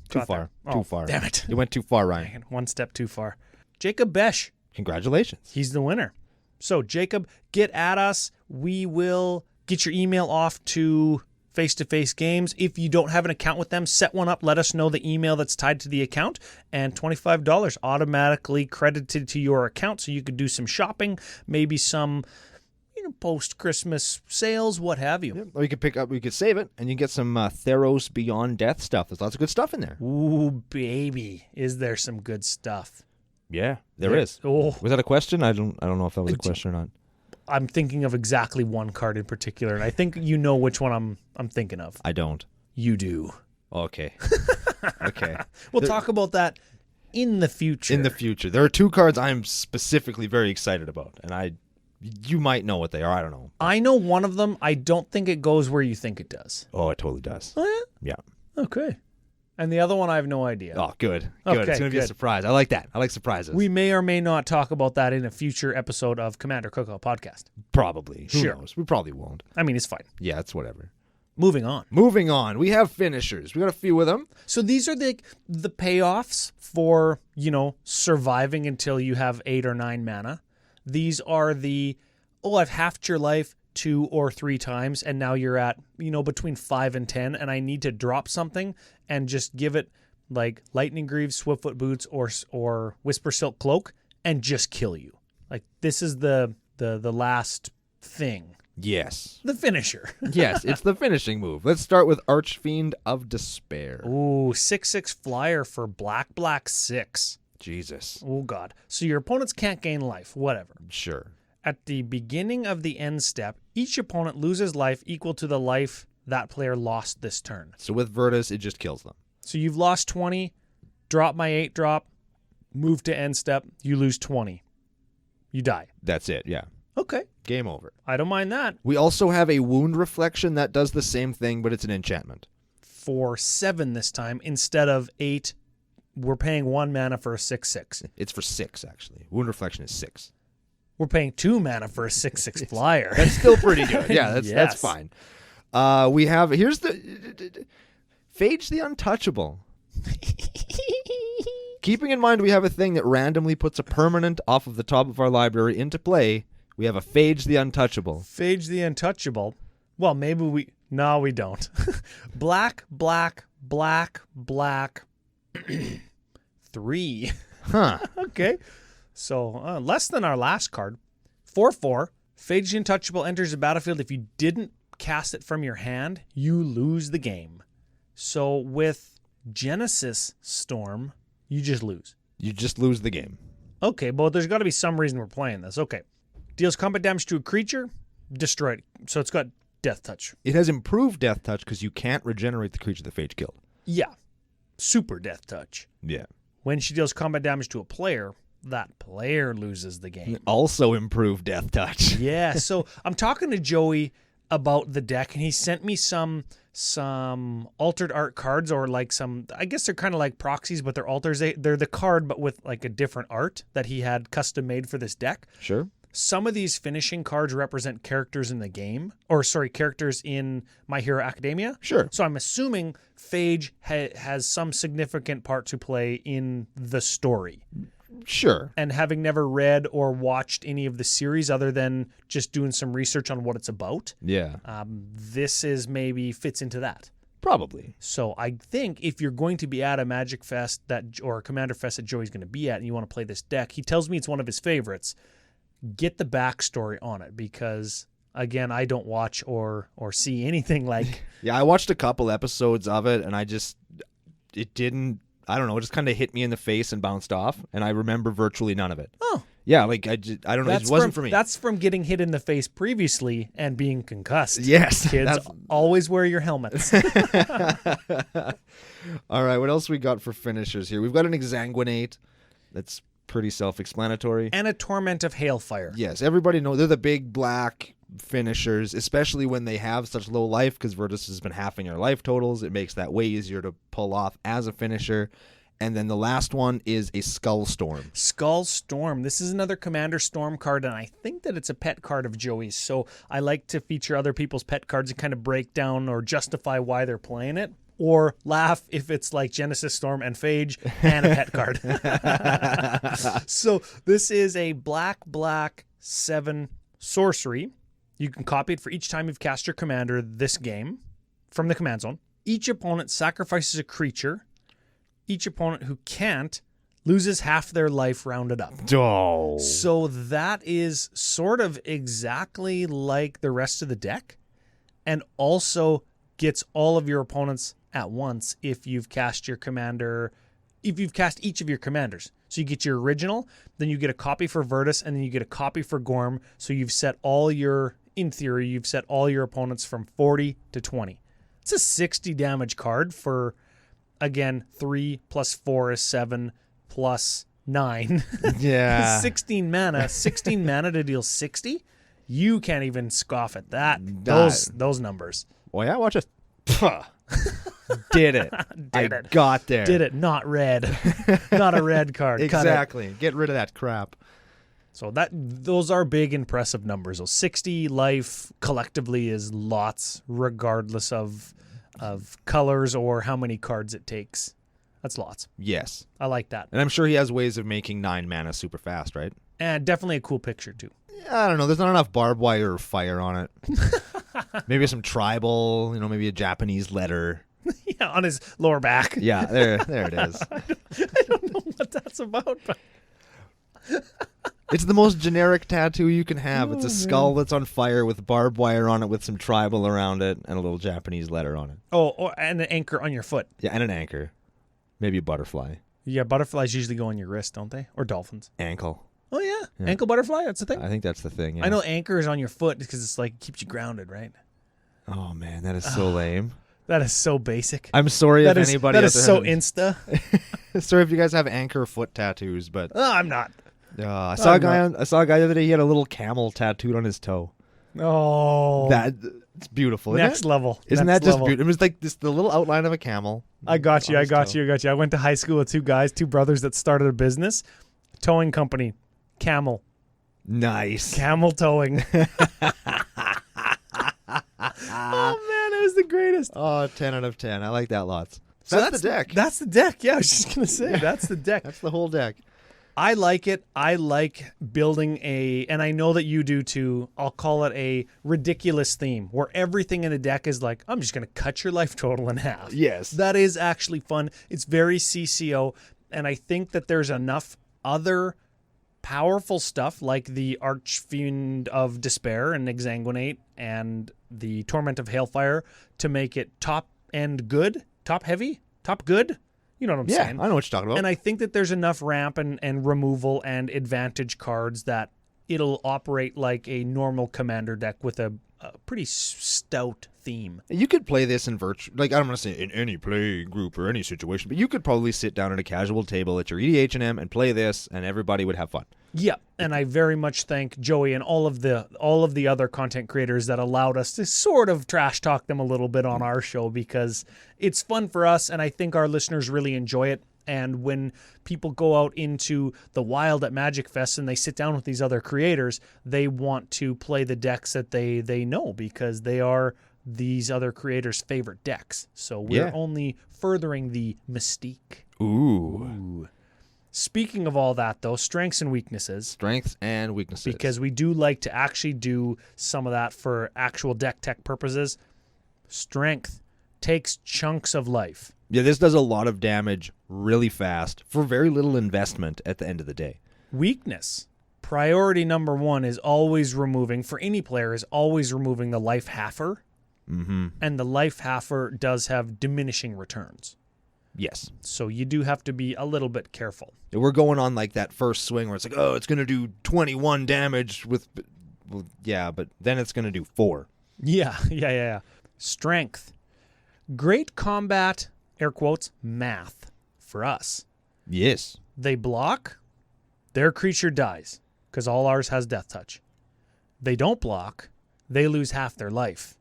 Too far. Too far. Damn it. You went too far, Ryan. One step too far. Jacob Besh. Congratulations. He's the winner. So, Jacob, get at us. We will get your email off to face-to-face games. If you don't have an account with them, set one up. Let us know the email that's tied to the account, and $25 automatically credited to your account so you could do some shopping, maybe some post-Christmas sales, what have you. Yeah. Or you could save it, and you get some Theros Beyond Death stuff. There's lots of good stuff in there. Ooh, baby, is there some good stuff? Yeah, there is. Oh. Was that a question? I don't know if that was a question or not. I'm thinking of exactly one card in particular, and I think you know which one I'm thinking of. I don't. You do. Okay. Okay. We'll talk about that in the future. In the future. There are 2 cards I'm specifically very excited about, and you might know what they are. I don't know. I know one of them. I don't think it goes where you think it does. Oh, it totally does. Oh, yeah? Yeah. Okay. And the other one, I have no idea. Oh, good. Good. Okay, It's going to be a surprise. I like that. I like surprises. We may or may not talk about that in a future episode of Commander Cookout Podcast. Probably. Who Sure. knows? We probably won't. I mean, it's fine. Yeah, it's whatever. Moving on. Moving on. We have finishers. We got a few of them. So these are the payoffs for, surviving until you have 8 or 9 mana. These are I've halved your life 2 or 3 times, and now you're at, between 5 and 10, and I need to drop something and just give it like Lightning Greaves, Swiftfoot Boots, or Whisper Silk Cloak, and just kill you. Like, this is the last thing. Yes. The finisher. Yes, it's the finishing move. Let's start with Archfiend of Despair. Ooh, 6/6 flyer for black 6. Jesus. Oh, God. So your opponents can't gain life, whatever. Sure. At the beginning of the end step, each opponent loses life equal to the life that player lost this turn. So with Virtus, it just kills them. So you've lost 20, drop my 8-drop, move to end step, you lose 20. You die. That's it, yeah. Okay. Game over. I don't mind that. We also have a Wound Reflection that does the same thing, but it's an enchantment. For 7 this time, instead of 8, we're paying 1 mana for a 6/6. It's for 6, actually. Wound Reflection is 6. We're paying 2 mana for a 6/6 flyer. That's still pretty good. Yeah, that's Yes. fine. We have, here's the, Phage the Untouchable. Keeping in mind we have a thing that randomly puts a permanent off of the top of our library into play, we have a Phage the Untouchable. Phage the Untouchable. Well, maybe we... No, we don't. black, 3. Huh. Okay. So, less than our last card. 4/4. Phage the Untouchable enters the battlefield. If you didn't cast it from your hand, you lose the game. So, with Genesis Storm, you just lose. You just lose the game. Okay, but there's got to be some reason we're playing this. Okay. Deals combat damage to a creature, destroyed. So it's got Death Touch. It has improved Death Touch because you can't regenerate the creature that Phage killed. Yeah. Super Death Touch. Yeah. When she deals combat damage to a player, that player loses the game. Also improved Death Touch. Yeah, so I'm talking to Joey about the deck, and he sent me some altered art cards, or like some, I guess they're kind of like proxies, but they're alters. They're the card, but with like a different art that he had custom made for this deck. Sure. Some of these finishing cards represent characters in the game, or sorry, characters in My Hero Academia. Sure. So I'm assuming Phage has some significant part to play in the story. Sure. And having never read or watched any of the series other than just doing some research on what it's about, Yeah. this is maybe fits into that. Probably. So I think if you're going to be at a Magic Fest or a Commander Fest that Joey's going to be at and you want to play this deck, he tells me it's one of his favorites. Get the backstory on it because, again, I don't watch or see anything like... Yeah, I watched a couple episodes of it, and it didn't, I don't know, it just kind of hit me in the face and bounced off, and I remember virtually none of it. Oh. Yeah, like, I don't know, it just wasn't for me. That's from getting hit in the face previously and being concussed. Yes. Kids, always wear your helmets. All right, what else we got for finishers here? We've got an Exsanguinate. That's pretty self-explanatory. And a Torment of Hailfire. Yes, everybody knows they're the big black finishers, especially when they have such low life, because Virtus has been halving your life totals. It makes that way easier to pull off as a finisher. And then the last one is a Skull Storm. Skull Storm. This is another Commander Storm card, and I think that it's a pet card of Joey's. So I like to feature other people's pet cards and kind of break down or justify why they're playing it. Or laugh if it's like Genesis Storm and Phage and a pet card. So this is a black 7 sorcery. You can copy it for each time you've cast your commander this game. from the command zone. Each opponent sacrifices a creature. Each opponent who can't loses half their life rounded up. Oh. So that is sort of exactly like the rest of the deck, and also gets all of your opponents at once if you've cast your commander, if you've cast each of your commanders. So you get your original, then you get a copy for Virtus, and then you get a copy for Gorm. So you've set all your, in theory, you've set all your opponents from 40 to 20. It's a 60 damage card for, again, 3 plus 4 is 7 plus 9. Yeah. 16 mana. 16 mana to deal 60? You can't even scoff at that. Those numbers. Well, yeah, watch it. Did it. Got there. Did it. Not red. Not a red card. Exactly. Get rid of that crap. So those are big, impressive numbers. So 60 life collectively is lots, regardless of colors or how many cards it takes. That's lots. Yes. I like that. And I'm sure he has ways of making 9 mana super fast, right? And definitely a cool picture, too. I don't know. There's not enough barbed wire or fire on it. Maybe some tribal, maybe a Japanese letter. Yeah, on his lower back. Yeah, there it is. I don't know what that's about, but it's the most generic tattoo you can have. It's a skull that's on fire with barbed wire on it with some tribal around it and a little Japanese letter on it. Oh, and an anchor on your foot. Yeah, and an anchor. Maybe a butterfly. Yeah, butterflies usually go on your wrist, don't they? Or dolphins. Ankle. Oh, yeah. Ankle butterfly, that's the thing? I think that's the thing, yeah. I know anchor is on your foot because it's like keeps you grounded, right? Oh, man, that is so lame. That is so basic. I'm sorry if anybody that out is there so Insta. Sorry if you guys have anchor foot tattoos, but I'm not. I saw a guy the other day. He had a little camel tattooed on his toe. Oh, It's beautiful. Next level. Isn't Next that just level. beautiful? It was like the little outline of a camel. I got you. I went to high school with two brothers that started a business, towing company, Camel. Nice. Camel towing. Oh man, it was the greatest. Oh, 10 out of 10. I like that lots. So that's the deck. That's the deck. Yeah, I was just gonna say that's the deck. That's the whole deck. I like it. I like building and I know that you do too, I'll call it a ridiculous theme where everything in the deck is like, I'm just going to cut your life total in half. Yes. That is actually fun. It's very CCO, and I think that there's enough other powerful stuff like the Archfiend of Despair and Exsanguinate and the Torment of Hailfire to make it top end good, top heavy, top good. You know what I'm saying? Yeah, I know what you're talking about. And I think that there's enough ramp and removal and advantage cards that it'll operate like a normal commander deck with a pretty stout theme. You could play this in I don't want to say in any play group or any situation, but you could probably sit down at a casual table at your EDH&M and play this, and everybody would have fun. Yeah, and I very much thank Joey and all of the other content creators that allowed us to sort of trash talk them a little bit on our show because it's fun for us, and I think our listeners really enjoy it. And when people go out into the wild at Magic Fest and they sit down with these other creators, they want to play the decks that they know because they are these other creators' favorite decks. So we're only furthering the mystique. Ooh. Speaking of all that, though, strengths and weaknesses. Strengths and weaknesses. Because we do like to actually do some of that for actual deck tech purposes. Strength takes chunks of life. Yeah, this does a lot of damage really fast for very little investment at the end of the day. Weakness. Priority number one is always removing, for any player, is always removing the life halfer. Mm-hmm. And the life halfer does have diminishing returns. Yes. So you do have to be a little bit careful. We're going on like that first swing where it's like, oh, it's going to do 21 damage with... Well, yeah, but then it's going to do 4. Yeah. Strength. Great combat, air quotes, math for us. Yes. They block, their creature dies because all ours has death touch. They don't block, they lose half their life.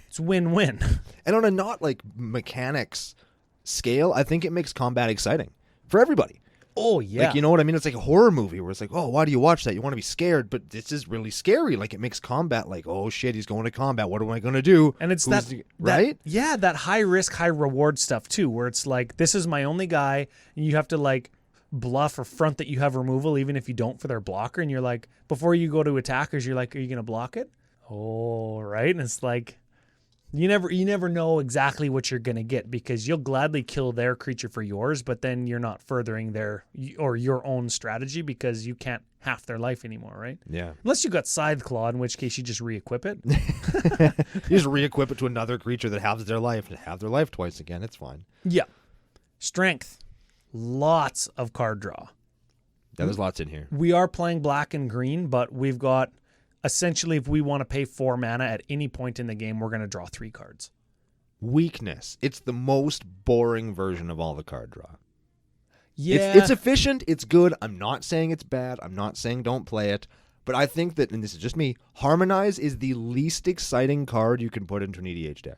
It's win-win. And on a not like mechanics scale, I think it makes combat exciting for everybody. Oh, yeah. Like, you know what I mean? It's like a horror movie where it's like, oh, why do you watch that? You want to be scared, but this is really scary. Like, it makes combat like, oh, shit, he's going to combat. What am I going to do? And it's right? That high risk, high reward stuff, too, where it's like, this is my only guy, and you have to, like, bluff or front that you have removal, even if you don't for their blocker. And you're like, before you go to attackers, you're like, are you going to block it? Oh, right. And it's like, You never know exactly what you're going to get because you'll gladly kill their creature for yours, but then you're not furthering your own strategy because you can't half their life anymore, right? Yeah. Unless you got Scythe Claw, in which case you just re-equip it. You just re-equip it to another creature that halves their life and have their life twice again. It's fine. Yeah. Strength. Lots of card draw. Yeah, there's lots in here. We are playing black and green, but we've got essentially if we want to pay 4 mana at any point in the game, we're going to draw 3 cards. Weakness. It's the most boring version of all the card draw. Yeah. It's efficient. It's good. I'm not saying it's bad. I'm not saying don't play it. But I think that, and this is just me, Harmonize is the least exciting card you can put into an EDH deck.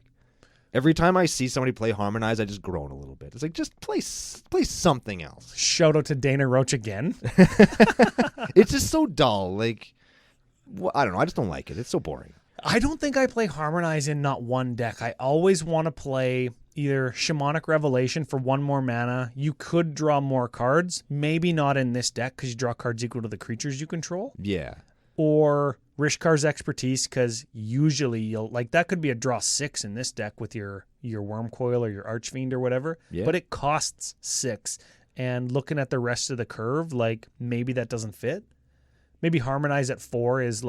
Every time I see somebody play Harmonize, I just groan a little bit. It's like, just play something else. Shout out to Dana Roach again. It's just so dull. Like, I don't know. I just don't like it. It's so boring. I don't think I play Harmonize in not one deck. I always want to play either Shamanic Revelation for 1 more mana. You could draw more cards. Maybe not in this deck because you draw cards equal to the creatures you control. Yeah. Or Rishkar's Expertise because usually you'll... Like, that could be a draw 6 in this deck with your Worm Coil or your Archfiend or whatever. Yeah. But it costs 6. And looking at the rest of the curve, like, maybe that doesn't fit. Maybe Harmonize at 4 is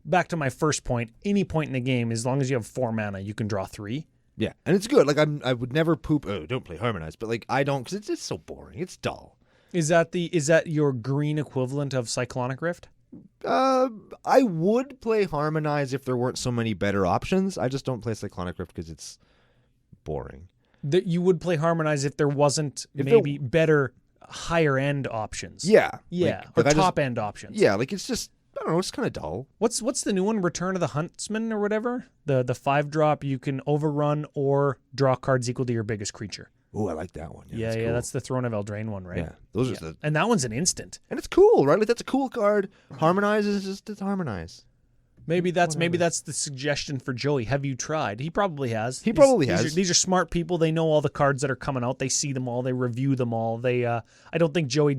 back to my first point, any point in the game, as long as you have 4 mana, you can draw 3. Yeah, and it's good. Like, I would never poop, don't play Harmonize, but like, I don't, because it's so boring. It's dull. Is that your green equivalent of Cyclonic Rift? I would play Harmonize if there weren't so many better options. I just don't play Cyclonic Rift because it's boring. You would play Harmonize if there wasn't better higher end options. Yeah. Or top end options. Yeah, like it's just, I don't know, it's kind of dull. What's the new one? Return of the Huntsman or whatever? The 5-drop, you can overrun or draw cards equal to your biggest creature. Oh, I like that one. Yeah, that's cool. That's the Throne of Eldraine one, right? Yeah, those are the... And that one's an instant. And it's cool, right? Like, that's a cool card. Harmonize is just, it's Harmonize. Maybe that's the suggestion for Joey. Have you tried? He probably has. These are smart people. They know all the cards that are coming out. They see them all. They review them all. I don't think Joey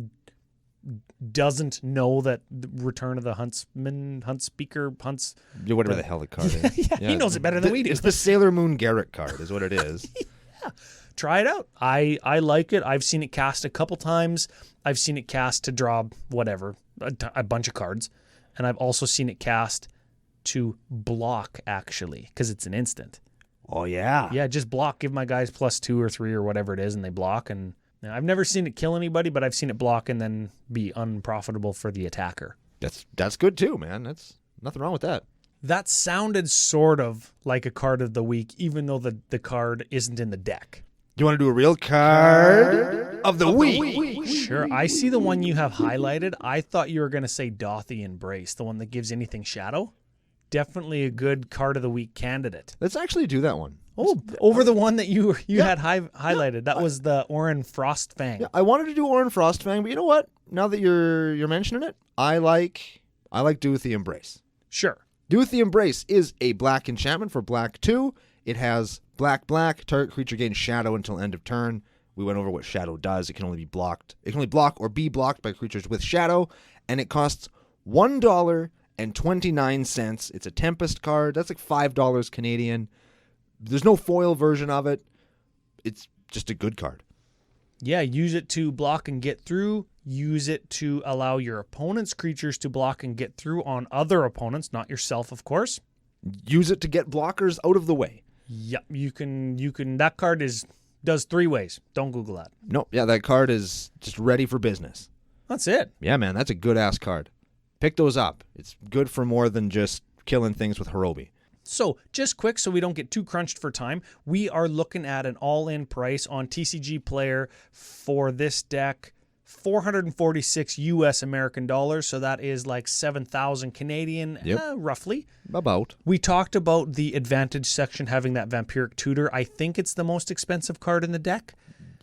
doesn't know that the Return of the Huntsman, whatever the hell the card is. He knows it better than we do. It's the Sailor Moon Garrett card is what it is. Yeah. Try it out. I like it. I've seen it cast a couple times. I've seen it cast to draw whatever, a bunch of cards. And I've also seen it cast to block, actually, because it's an instant. Oh, yeah. Yeah, just block. Give my guys +2 or 3 or whatever it is, and they block. And I've never seen it kill anybody, but I've seen it block and then be unprofitable for the attacker. That's good too, man. That's nothing wrong with that. That sounded sort of like a card of the week, even though the card isn't in the deck. You want to do a real card of the week? Sure. I see the one you have highlighted. I thought you were going to say Dothy Embrace, the one that gives anything shadow. Definitely a good card of the week candidate. Let's actually do that one. Oh, over the one that you had highlighted. That was the Orin Frostfang. Yeah, I wanted to do Orin Frostfang, but you know what? Now that you're mentioning it, I like Dothy Embrace. Sure. Dothy Embrace is a black enchantment for black 2. It has black, target creature gains shadow until end of turn. We went over what shadow does. It can only be blocked. It can only block or be blocked by creatures with shadow, and it costs $1.29. It's a Tempest card. That's like $5 Canadian. There's no foil version of it. It's just a good card. Yeah, use it to block and get through. Use it to allow your opponent's creatures to block and get through on other opponents, not yourself, of course. Use it to get blockers out of the way. Yep, you can. That card does 3 ways. Don't Google that. Nope. Yeah, that card is just ready for business. That's it. Yeah, man, that's a good ass card. Pick those up. It's good for more than just killing things with Hirobi. So, just quick so we don't get too crunched for time, we are looking at an all-in price on TCG Player for this deck, $446 US American dollars, so that is like 7,000 Canadian, roughly. About. We talked about the advantage section having that Vampiric Tutor. I think it's the most expensive card in the deck.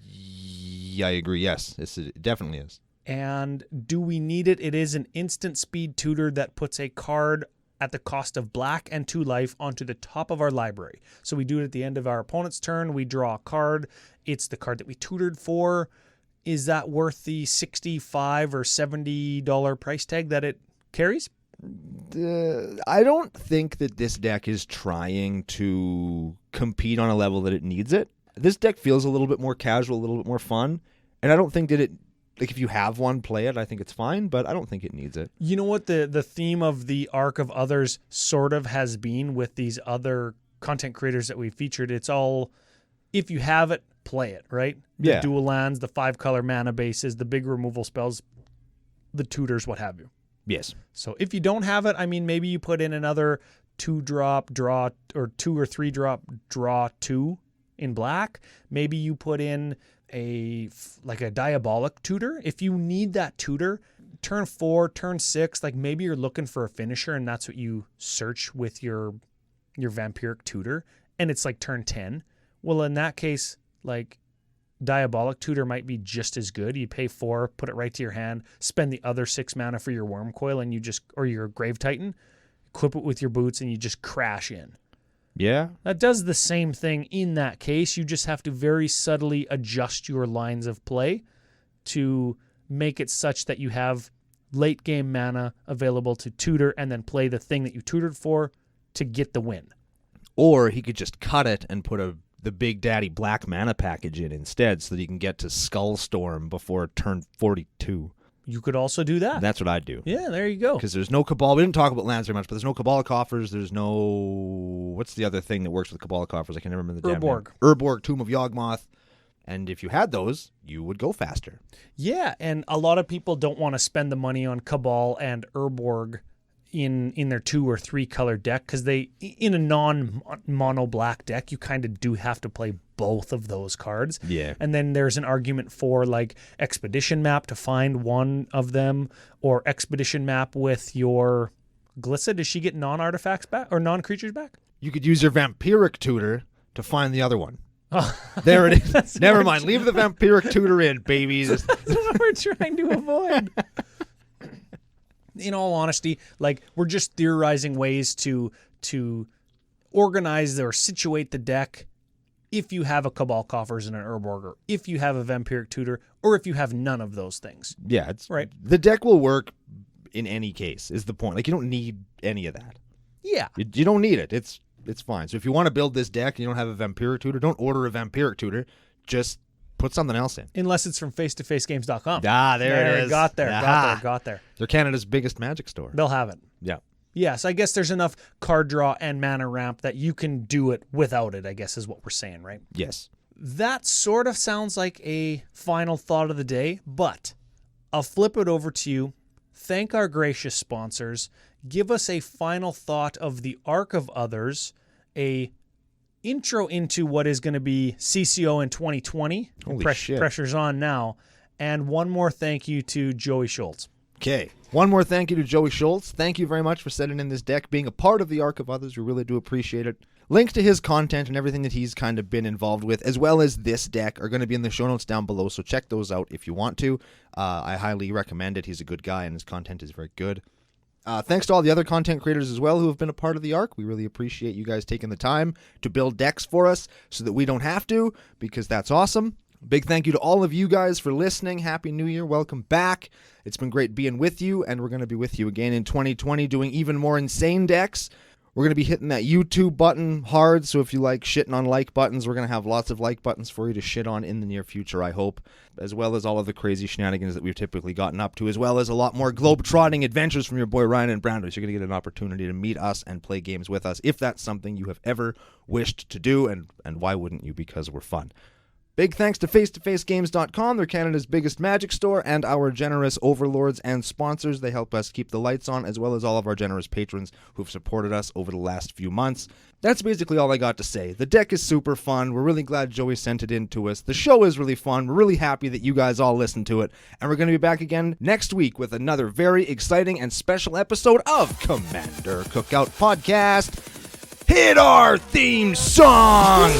Yeah, I agree. Yes, it definitely is. And do we need it? It is an instant speed tutor that puts a card at the cost of black and 2 life onto the top of our library. So we do it at the end of our opponent's turn. We draw a card. It's the card that we tutored for. Is that worth the $65 or $70 price tag that it carries? I don't think that this deck is trying to compete on a level that it needs it. This deck feels a little bit more casual, a little bit more fun, and I don't think that it, like, if you have one, play it. I think it's fine, but I don't think it needs it. You know what the theme of the Arc of Others sort of has been with these other content creators that we featured? It's all, if you have it, play it, right? The dual lands, the 5-color mana bases, the big removal spells, the tutors, what have you. Yes. So if you don't have it, I mean, maybe you put in another 2-drop, draw, or 2 or 3-drop, draw 2 in black. Maybe you put in a diabolic tutor. If you need that tutor, turn 4, turn 6, like maybe you're looking for a finisher and that's what you search with your vampiric tutor, and it's like turn 10. Well, in that case, like, Diabolic Tutor might be just as good. You pay 4, put it right to your hand, spend the other 6 mana for your Worm Coil, and you just, or your Grave Titan, equip it with your boots, and you just crash in. Yeah. That does the same thing in that case. You just have to very subtly adjust your lines of play to make it such that you have late game mana available to tutor and then play the thing that you tutored for to get the win. Or he could just cut it and put the Big Daddy black mana package in instead so that you can get to Skullstorm before turn 42. You could also do that. That's what I'd do. Yeah, there you go. Because there's no Cabal. We didn't talk about lands very much, but there's no Cabal Coffers. There's no... What's the other thing that works with Cabal Coffers? I can't remember the damn name. Urborg, Tomb of Yawgmoth. And if you had those, you would go faster. Yeah, and a lot of people don't want to spend the money on Cabal and Urborg in their 2 or 3 color deck, because they, in a non-mono black deck, you kind of do have to play both of those cards. Yeah. And then there's an argument for like Expedition Map to find one of them, or Expedition Map with your Glissa. Does she get non-artifacts back or non-creatures back? You could use your Vampiric Tutor to find the other one. Oh. There it is. Never mind. Leave the Vampiric Tutor in, babies. That's what we're trying to avoid. In all honesty, like, we're just theorizing ways to organize or situate the deck if you have a Cabal Coffers and an Urborg, or if you have a Vampiric Tutor, or if you have none of those things. Yeah, it's right. The deck will work in any case, is the point. Like, you don't need any of that. Yeah. You don't need it. It's fine. So if you want to build this deck and you don't have a Vampiric Tutor, don't order a Vampiric Tutor. Just put something else in. Unless it's from facetofacegames.com. There it is. Got there. They're Canada's biggest Magic store. They'll have it. Yeah. Yes, I guess there's enough card draw and mana ramp that you can do it without it, I guess is what we're saying, right? Yes. That sort of sounds like a final thought of the day, but I'll flip it over to you. Thank our gracious sponsors. Give us a final thought of the Arc of Others, a intro into what is going to be CCO in 2020. Holy shit. Pressure's on now. And one more thank you to Joey Schulz. Okay. One more thank you to Joey Schulz. Thank you very much for sending in this deck, being a part of the Arc of Others. We really do appreciate it. Links to his content and everything that he's kind of been involved with, as well as this deck, are going to be in the show notes down below, so check those out if you want to. I highly recommend it. He's a good guy, and his content is very good. Thanks to all the other content creators as well who have been a part of the Arc. We really appreciate you guys taking the time to build decks for us so that we don't have to, because that's awesome. Big thank you to all of you guys for listening. Happy New Year. Welcome back. It's been great being with you, and we're going to be with you again in 2020 doing even more insane decks. We're going to be hitting that YouTube button hard, so if you like shitting on like buttons, we're going to have lots of like buttons for you to shit on in the near future, I hope, as well as all of the crazy shenanigans that we've typically gotten up to, as well as a lot more globe-trotting adventures from your boy Ryan and Brando. So you're going to get an opportunity to meet us and play games with us, if that's something you have ever wished to do, and why wouldn't you? Because we're fun. Big thanks to facetofacegames.com. They're Canada's biggest Magic store, and our generous overlords and sponsors. They help us keep the lights on, as well as all of our generous patrons who've supported us over the last few months. That's basically all I got to say. The deck is super fun. We're really glad Joey sent it in to us. The show is really fun. We're really happy that you guys all listened to it. And we're going to be back again next week with another very exciting and special episode of Commander Cookout Podcast. Hit our theme song!